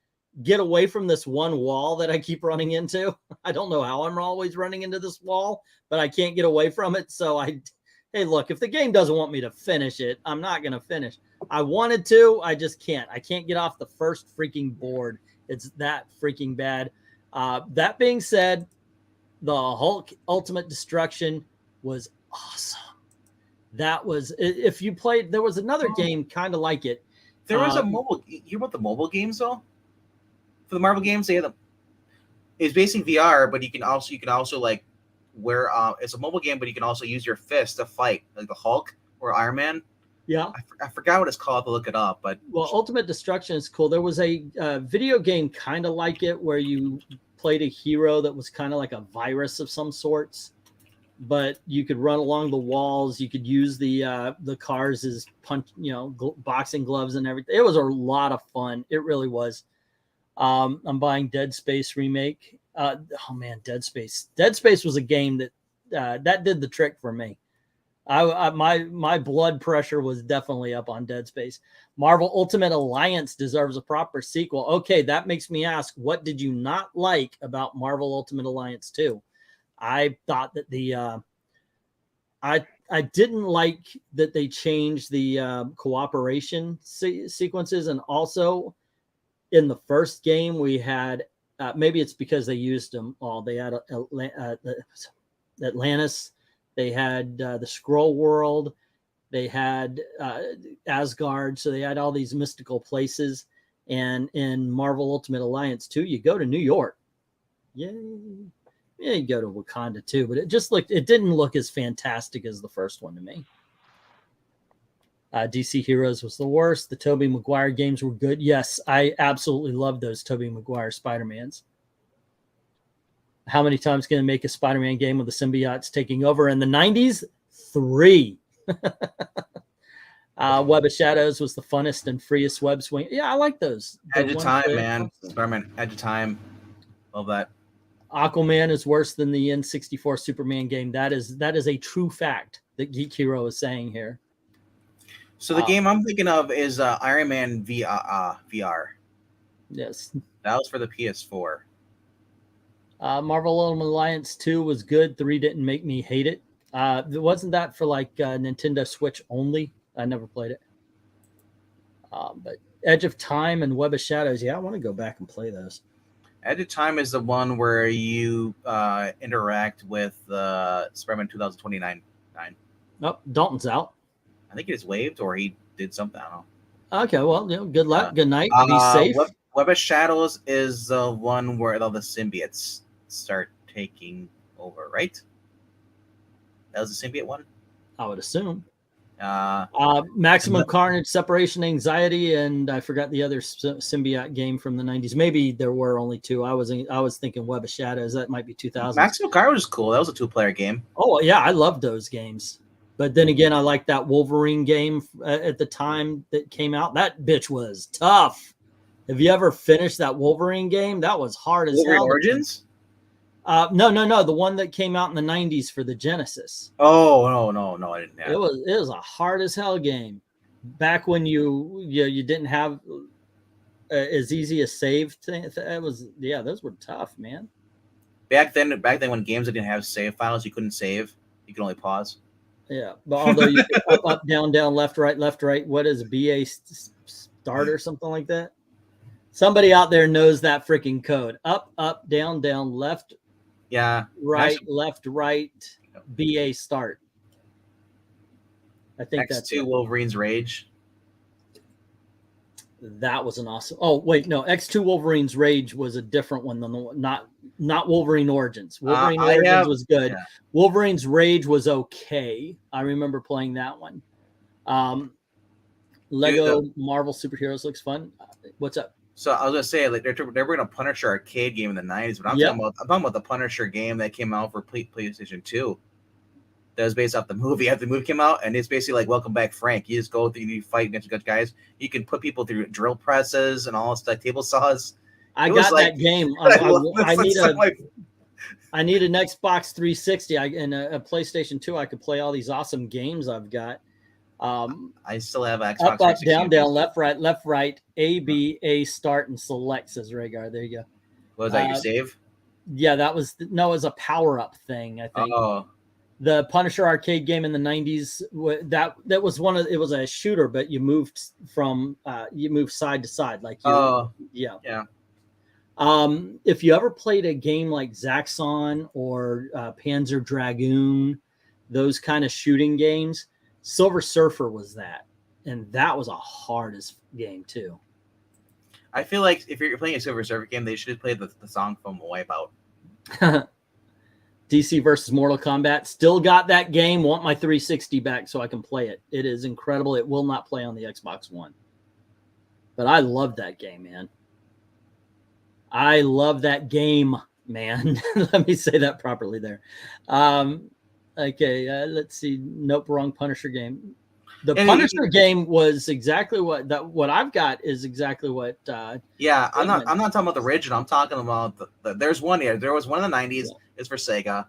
get away from this one wall that I keep running into. I don't know how I'm always running into this wall, but I can't get away from it. So hey, look, if the game doesn't want me to finish it, I'm not going to finish. I wanted to, I just can't. I can't get off the first freaking board. It's that freaking bad. That being said, the Hulk Ultimate Destruction was awesome. That was, if you played, there was another game kind of like it. There was a mobile. You hear about the mobile games though? For the Marvel games, they had them. It's basically VR, but you can also like where it's a mobile game, but you can also use your fist to fight, like the Hulk or Iron Man. Yeah, I forgot what it's called to look it up, but Ultimate Destruction is cool. There was a video game kind of like it where you played a hero that was kind of like a virus of some sorts, but you could run along the walls. You could use the cars as boxing gloves and everything. It was a lot of fun. It really was. I'm buying Dead Space remake. Oh man, Dead Space. Dead Space was a game that did the trick for me. My blood pressure was definitely up on Dead Space. Marvel Ultimate Alliance deserves a proper sequel. Okay, that makes me ask, what did you not like about Marvel Ultimate Alliance 2? I thought that I didn't like that they changed the cooperation sequences, and also in the first game we had maybe it's because they used them all. They had Atlantis. They had the Scroll World. They had Asgard. So they had all these mystical places. And in Marvel Ultimate Alliance 2, you go to New York. Yay. Yeah, you go to Wakanda too. But it didn't look as fantastic as the first one to me. DC Heroes was the worst. The Tobey Maguire games were good. Yes, I absolutely love those Tobey Maguire Spider-Mans. How many times can I make a Spider-Man game with the symbiotes taking over? In the 90s, 3. Web of Shadows was the funnest and freest web swing. Yeah, I like those. Edge of Time, man. Spider-Man, Edge of Time. Love that. Aquaman is worse than the N64 Superman game. That is a true fact that Geek Hero is saying here. So the game I'm thinking of is Iron Man VR. Yes. That was for the PS4. Marvel Ultimate Alliance 2 was good. 3 didn't make me hate it. Wasn't that for like Nintendo Switch only? I never played it. But Edge of Time and Web of Shadows, yeah, I want to go back and play those. Edge of Time is the one where you interact with Spider-Man 2029. Oh, Dalton's out. I think it's waived or he did something. I don't know. Okay, well, good luck. Good night. Be safe. Web of Shadows is the one where all the symbiotes start taking over, right? That was the symbiote one? I would assume. Maximum Carnage, Separation Anxiety, and I forgot the other symbiote game from the 90s. Maybe there were only 2. I was thinking Web of Shadows. That might be 2000. Maximum Carnage was cool. That was a 2-player game. Oh, yeah, I loved those games. But then again, I liked that Wolverine game at the time that came out. That bitch was tough. Have you ever finished that Wolverine game? That was hard as Wolverine hell. Origins? No. The one that came out in the 90s for the Genesis. Oh, no, I didn't have it. Was a hard as hell game. Back when you didn't have as easy a save thing. It was, yeah, those were tough, man. Back then when games didn't have save files, you couldn't save. You could only pause. Yeah, but although you could up, down, left, right. What is BA start or something like that? Somebody out there knows that freaking code. Up, down, left. Yeah. Right, left, right. BA start. I think that's X2 Wolverine's Rage. That was an awesome. Oh wait, no, X2 Wolverine's Rage was a different one than the one, not Wolverine Origins. Wolverine Origins was good. Yeah. Wolverine's Rage was okay. I remember playing that one. Lego Marvel Superheroes looks fun. What's up? So I was gonna say, like, they're bringing a Punisher arcade game in the '90s, but I'm talking about the Punisher game that came out for PlayStation 2. That was based off the movie. After the movie came out, and it's basically like Welcome Back, Frank. You just go through, you fight against guys. You can put people through drill presses and all stuff, table saws. I got that game. I need an Xbox 360 and a PlayStation 2. I could play all these awesome games I've got. I still have Xbox. Up, down, left, right, A, B, A, start, and select, says Rhaegar. There you go. Was that your save? Yeah, it was a power-up thing, I think. Oh. The Punisher arcade game in the 90s, that was it was a shooter, but you moved side to side. Like, yeah. If you ever played a game like Zaxxon or Panzer Dragoon, those kind of shooting games, Silver Surfer was that. And that was a hardest game too. I feel like if you're playing a Silver Surfer game, they should play the song from Wipeout. DC versus Mortal Kombat. Still got that game. Want my 360 back so I can play it. It is incredible. It will not play on the Xbox One. But I love that game, man. I love that game, man. Let me say that properly there. Okay, let's see. Nope, wrong Punisher game. The Punisher game was exactly what I've got is exactly what. I'm not talking about the original. I'm talking about there's one here. There was one in the 90s. Yeah. It's for Sega,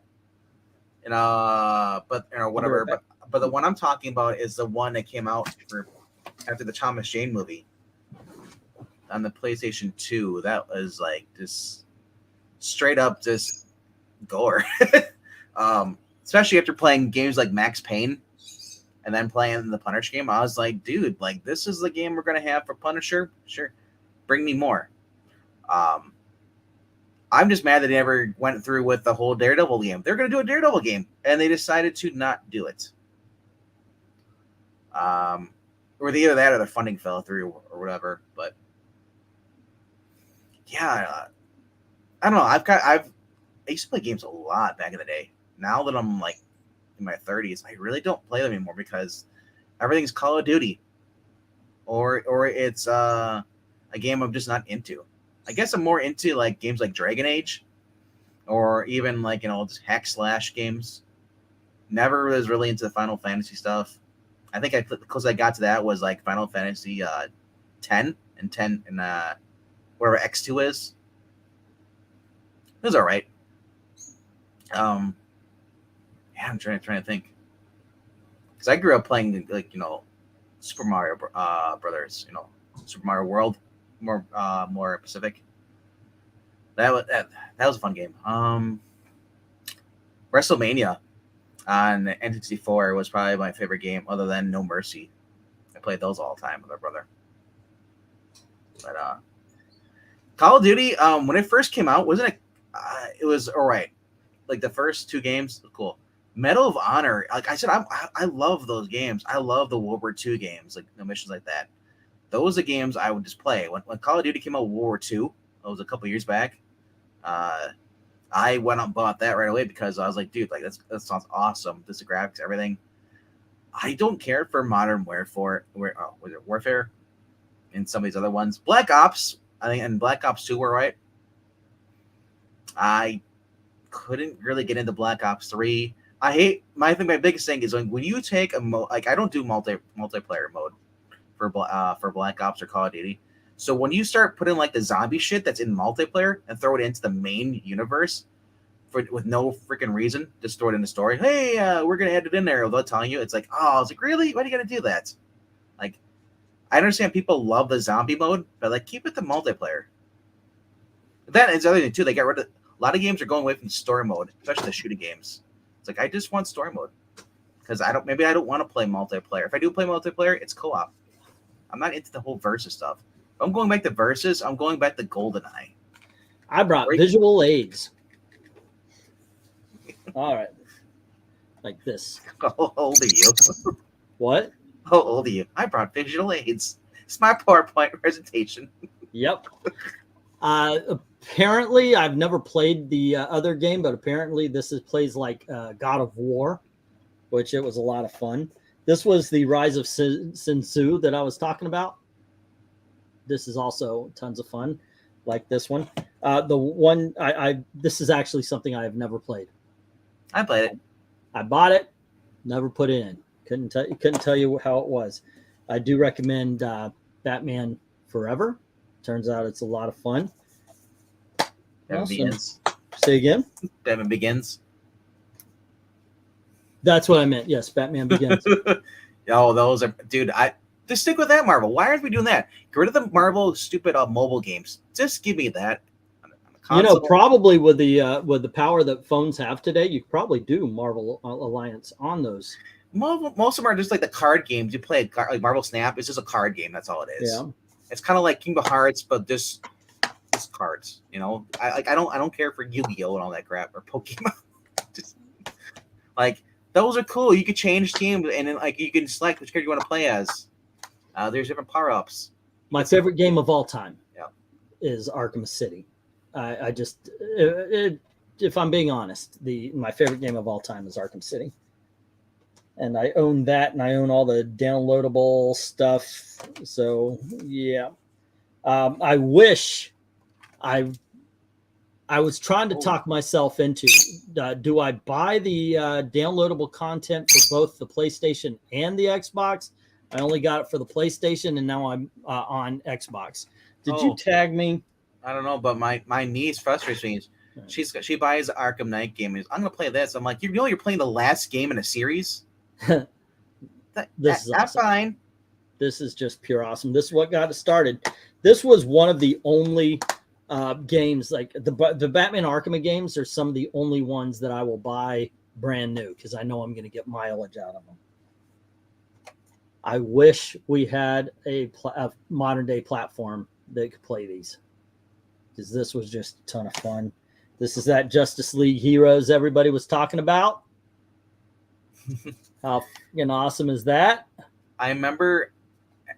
whatever. But the one I'm talking about is the one that came out after the Thomas Jane movie on the PlayStation 2. That was like just straight up just gore. Especially after playing games like Max Payne and then playing the Punisher game, I was like, dude, like this is the game we're gonna have for Punisher. Sure, bring me more. I'm just mad that they never went through with the whole Daredevil game. They're going to do a Daredevil game, and they decided to not do it. Or either that or the funding fell through or whatever. But yeah, I don't know. I used to play games a lot back in the day. Now that I'm like in my 30s, I really don't play them anymore because everything's Call of Duty, or it's a game I'm just not into. I guess I'm more into like games like Dragon Age or even like, just hack slash games. Never was really into the Final Fantasy stuff. I think the closest I got to that was like Final Fantasy 10 and whatever X2 is. It was all right. I'm trying to think. Because I grew up playing like, Super Mario Brothers, Super Mario World. More Pacific. That was a fun game. WrestleMania on N64 was probably my favorite game, other than No Mercy. I played those all the time with my brother. But Call of Duty, when it first came out, it was all right. Like the first two games, cool. Medal of Honor, like I said, I love those games. I love the World War II games, like missions like that. Those are games I would just play. When Call of Duty came out World War II, that was a couple years back, I went out and bought that right away because I was like, dude, like that sounds awesome. This is graphics, everything. I don't care for Modern Warfare, Warfare, and some of these other ones. Black Ops, I think, and Black Ops 2 were right. I couldn't really get into Black Ops 3. My biggest thing is when you take a mode, like I don't do multiplayer mode for Black Ops or Call of Duty. So when you start putting like the zombie shit that's in multiplayer and throw it into the main universe with no freaking reason, just throw it in the story. Hey, we're gonna add it in there without telling you. It's like, oh, I was like, really? Why do you gotta do that? Like, I understand people love the zombie mode, but like, keep it the multiplayer. That is the other thing too. They got rid of a lot of games are going away from story mode, especially the shooting games. It's like I just want story mode because I don't want to play multiplayer. If I do play multiplayer, it's co-op. I'm not into the whole versus stuff. If I'm going back to versus, I'm going back to GoldenEye. I brought visual aids. All right. Like this. How old are you? What? How old are you? I brought visual aids. It's my PowerPoint presentation. Yep. Apparently, I've never played the other game, but apparently this plays like God of War, which it was a lot of fun. This was the Rise of Sinsu that I was talking about. This is also tons of fun, like this one. The one this is actually something I have never played. I played it. I bought it, never put it in. Couldn't tell you how it was. I do recommend Batman Forever. Turns out it's a lot of fun. Batman Begins. Say again? Batman Begins. That's what I meant. Yes, Batman Begins. Oh, those are, dude. Just stick with that, Marvel. Why aren't we doing that? Get rid of the Marvel stupid mobile games. Just give me that. You know, probably with the power that phones have today, you could probably do Marvel Alliance on those. Most of them are just like the card games. You play like Marvel Snap. It's just a card game. That's all it is. Yeah. It's kind of like Kingdom Hearts, but just cards. You know, I don't care for Yu-Gi-Oh and all that crap or Pokemon. Just like those are cool. You could change teams and then like you can select which character you want to play as. There's different power-ups. My favorite game of all time is Arkham City. I just, if I'm being honest, my favorite game of all time is Arkham City. And I own that, and I own all the downloadable stuff. So, yeah. I wish I was trying to talk myself into, do I buy the downloadable content for both the PlayStation and the Xbox? I only got it for the PlayStation, and now I'm on Xbox. Did you tag me? I don't know, but my niece frustrates me. She buys the Arkham Knight game. And I'm gonna play this. I'm like, you're playing the last game in a series. That's awesome. Fine. This is just pure awesome. This is what got it started. This was one of the only games, like the Batman Arkham games are some of the only ones that I will buy brand new because I know I'm going to get mileage out of them. I wish we had a modern day platform that could play these, because this was just a ton of fun. This is that Justice League Heroes everybody was talking about. How awesome is that? I remember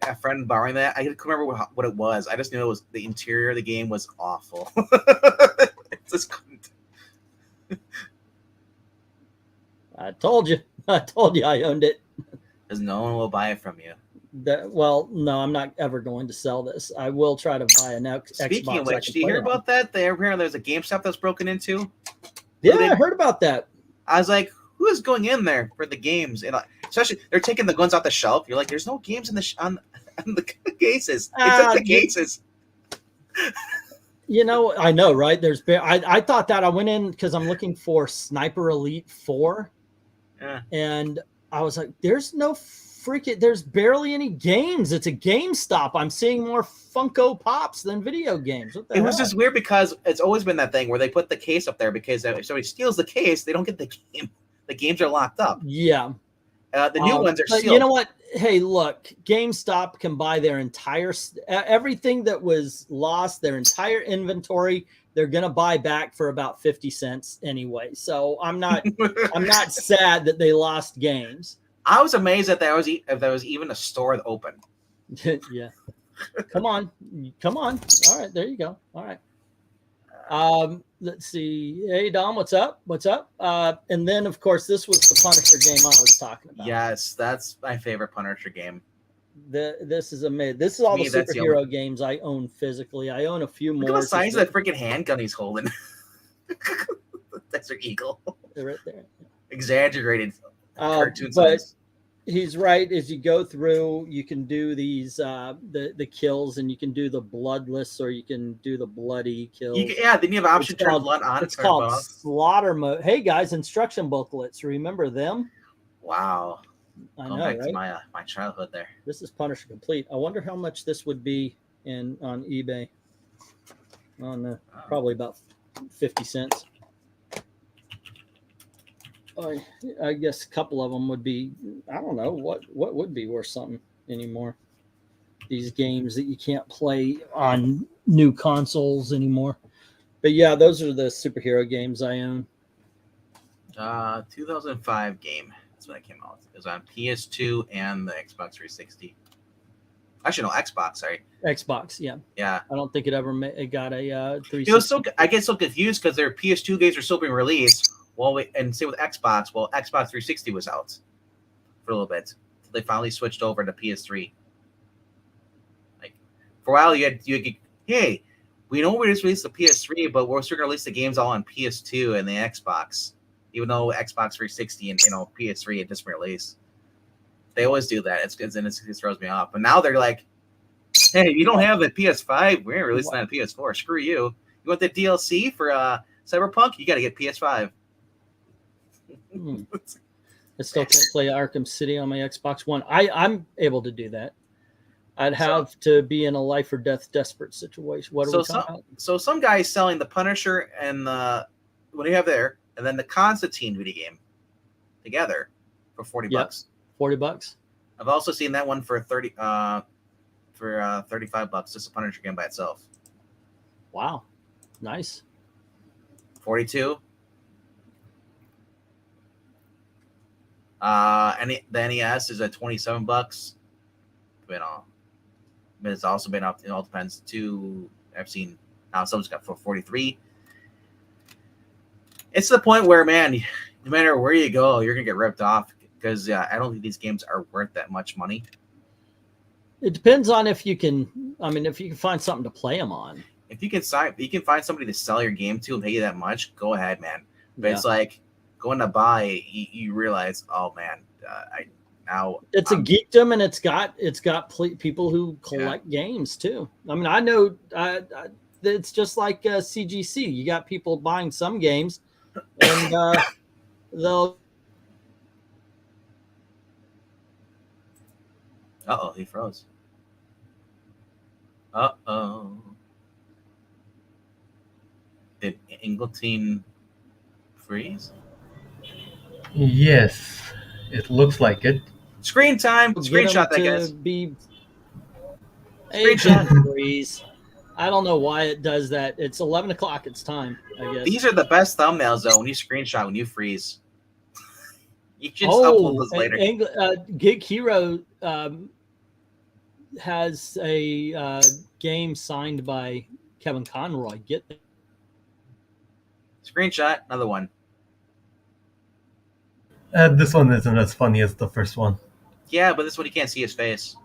a friend borrowing that. I couldn't remember what it was. I just knew it was the interior of the game was awful. Just couldn't. I told you I owned it. Because no one will buy it from you. Well, no, I'm not ever going to sell this. I will try to buy an Xbox. Speaking of which, do you hear about that? There's a GameStop that's broken into. Yeah, I heard about that. I was like, who is going in there for the games? And especially, they're taking the guns off the shelf. You're like, there's no games in on the cases. It's just the cases. I know, right? I thought that I went in because I'm looking for Sniper Elite 4. Yeah. And I was like, there's barely any games. It's a GameStop. I'm seeing more Funko Pops than video games. What the hell? Was just weird because it's always been that thing where they put the case up there because if somebody steals the case, they don't get the game. The games are locked up. Yeah. The new ones are sealed. You know what? Hey, look, GameStop can buy their entire everything that was lost, their entire inventory. They're gonna buy back for about 50 cents anyway. So I'm not sad that they lost games. I was amazed that if there was even a store open. Yeah. Come on. All right, there you go. All right. Let's see. Hey, Dom, what's up? And then, of course, this was the Punisher game I was talking about. Yes, that's my favorite Punisher game. This is amazing. This is all the superhero games I own physically. I own a few more. Look at the size of that freaking handgun he's holding. Desert Eagle. They're right there. Exaggerated cartoon but size. He's right. As you go through, you can do these the kills, and you can do the bloodless, or you can do the bloody kills. Then you have option to turn blood on. It's called slaughter mode. Hey guys, instruction booklets. Remember them? Wow. I know, back to my childhood there. This is Punisher Complete. I wonder how much this would be on eBay. Oh no, probably about 50 cents. I guess a couple of them would be, I don't know, what would be worth something anymore. These games that you can't play on new consoles anymore. But yeah, those are the superhero games I own. 2005 game. That's when it came out. It was on PS2 and the Xbox 360. Actually, no, Xbox. Sorry, Xbox. Yeah, yeah. I don't think it ever it got a 360. It was so I get so confused because their PS2 games are still being released. Well, and same with Xbox. Well, Xbox 360 was out for a little bit. So they finally switched over to PS3. Like for a while, you had hey, we know we just released the PS3, but we're still gonna release the games all on PS2 and the Xbox, even though Xbox 360 and PS3 had just been released. They always do that. It's good, and it throws me off. But now they're like, hey, you don't have a PS5. We're releasing that on PS4. Screw you. You want the DLC for Cyberpunk? You got to get PS5. I still can't play Arkham City on my Xbox One. I'm able to do that. I'd have to be in a life or death desperate situation. What are we talking about? So some guy's selling the Punisher and the what do you have there, and then the Constantine video game together for $40. $40. I've also seen that one for $35, just a Punisher game by itself. Wow, nice. 42. And the NES is at $27. You know, but it's also been up. It all depends. I've seen now someone's got for 43. It's the point where, man, no matter where you go, you're gonna get ripped off because I don't think these games are worth that much money. It depends on if you can. I mean, if you can find something to play them on. If you can find somebody to sell your game to and pay you that much, go ahead, man. But it's like going to buy, you realize, oh man, it's a geekdom, and it's got people who collect games too. I mean, I know it's just like CGC. You got people buying some games, and they'll. Uh-oh, he froze. Uh-oh. Did Ingleton freeze? Yes, it looks like it. Screen time. Screenshot that, guys. Screenshot freeze. I don't know why it does that. It's 11 o'clock. It's time, I guess. These are the best thumbnails, though, when you screenshot, when you freeze. You should upload those later. Gig Hero has a game signed by Kevin Conroy. Get that. Screenshot, another one. This one isn't as funny as the first one. Yeah, but this one you can't see his face.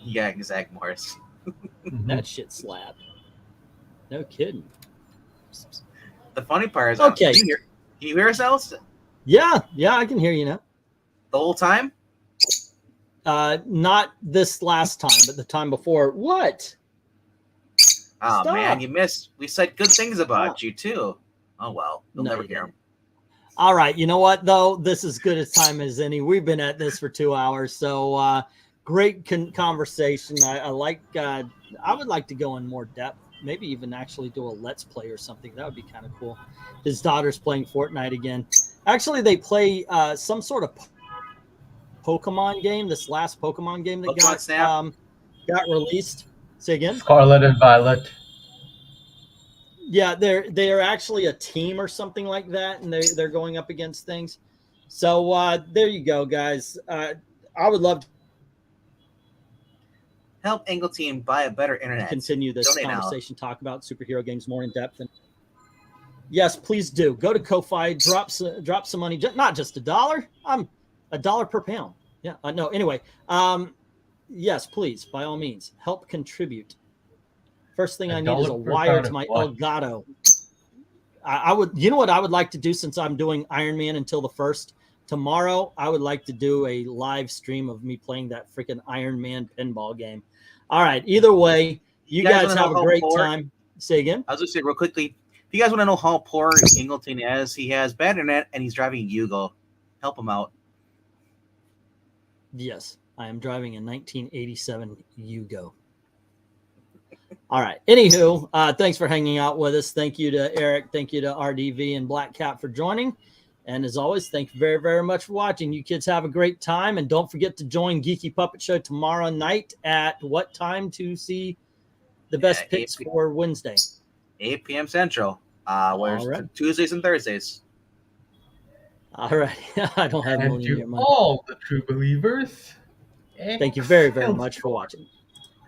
Yeah, Zach Morris. That shit slapped. No kidding. The funny part is, okay. Can you hear us, Alice? Yeah, I can hear you now. The whole time? Not this last time, but the time before. What? Oh, Stop. Man, you missed. We said good things about you, too. Oh, well. They'll never hear them. All right. You know what, though? This is good a time as any. We've been at this for 2 hours, so great conversation. I like. I would like to go in more depth. Maybe even actually do a Let's Play or something. That would be kind of cool. His daughter's playing Fortnite again. Actually, they play some sort of Pokemon game. This last Pokemon game that got released. Say again. Scarlet and Violet. Yeah, they're actually a team or something like that, and they're going up against things. So there you go, guys. I would love to help Angle Team buy a better internet. Continue this conversation, talk about superhero games more in depth. And yes, please do. Go to Ko-Fi, drop some money, not just $1. $1 per pound. Yeah, no. Anyway, yes, please, by all means, help contribute. First thing I need is a wire to my Elgato. I would, you know what I would like to do, since I'm doing Iron Man until the 1st. Tomorrow, I would like to do a live stream of me playing that freaking Iron Man pinball game. All right. Either way, you guys have a great time. Say again. I was just saying real quickly, if you guys want to know how poor Ingleton is, he has bad internet and he's driving a Yugo. Help him out. Yes, I am driving a 1987 Yugo. All right. Anywho, thanks for hanging out with us. Thank you to Eric. Thank you to RDV and Black Cat for joining. And as always, thank you very, very much for watching. You kids have a great time. And don't forget to join Geeky Puppet Show tomorrow night at what time to see the best picks for Wednesday? 8 p.m. Central. Tuesdays and Thursdays. All right. I don't have And million to year money. all the true believers, Thank you very, very Excel much for watching.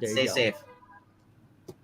There you Stay go. safe.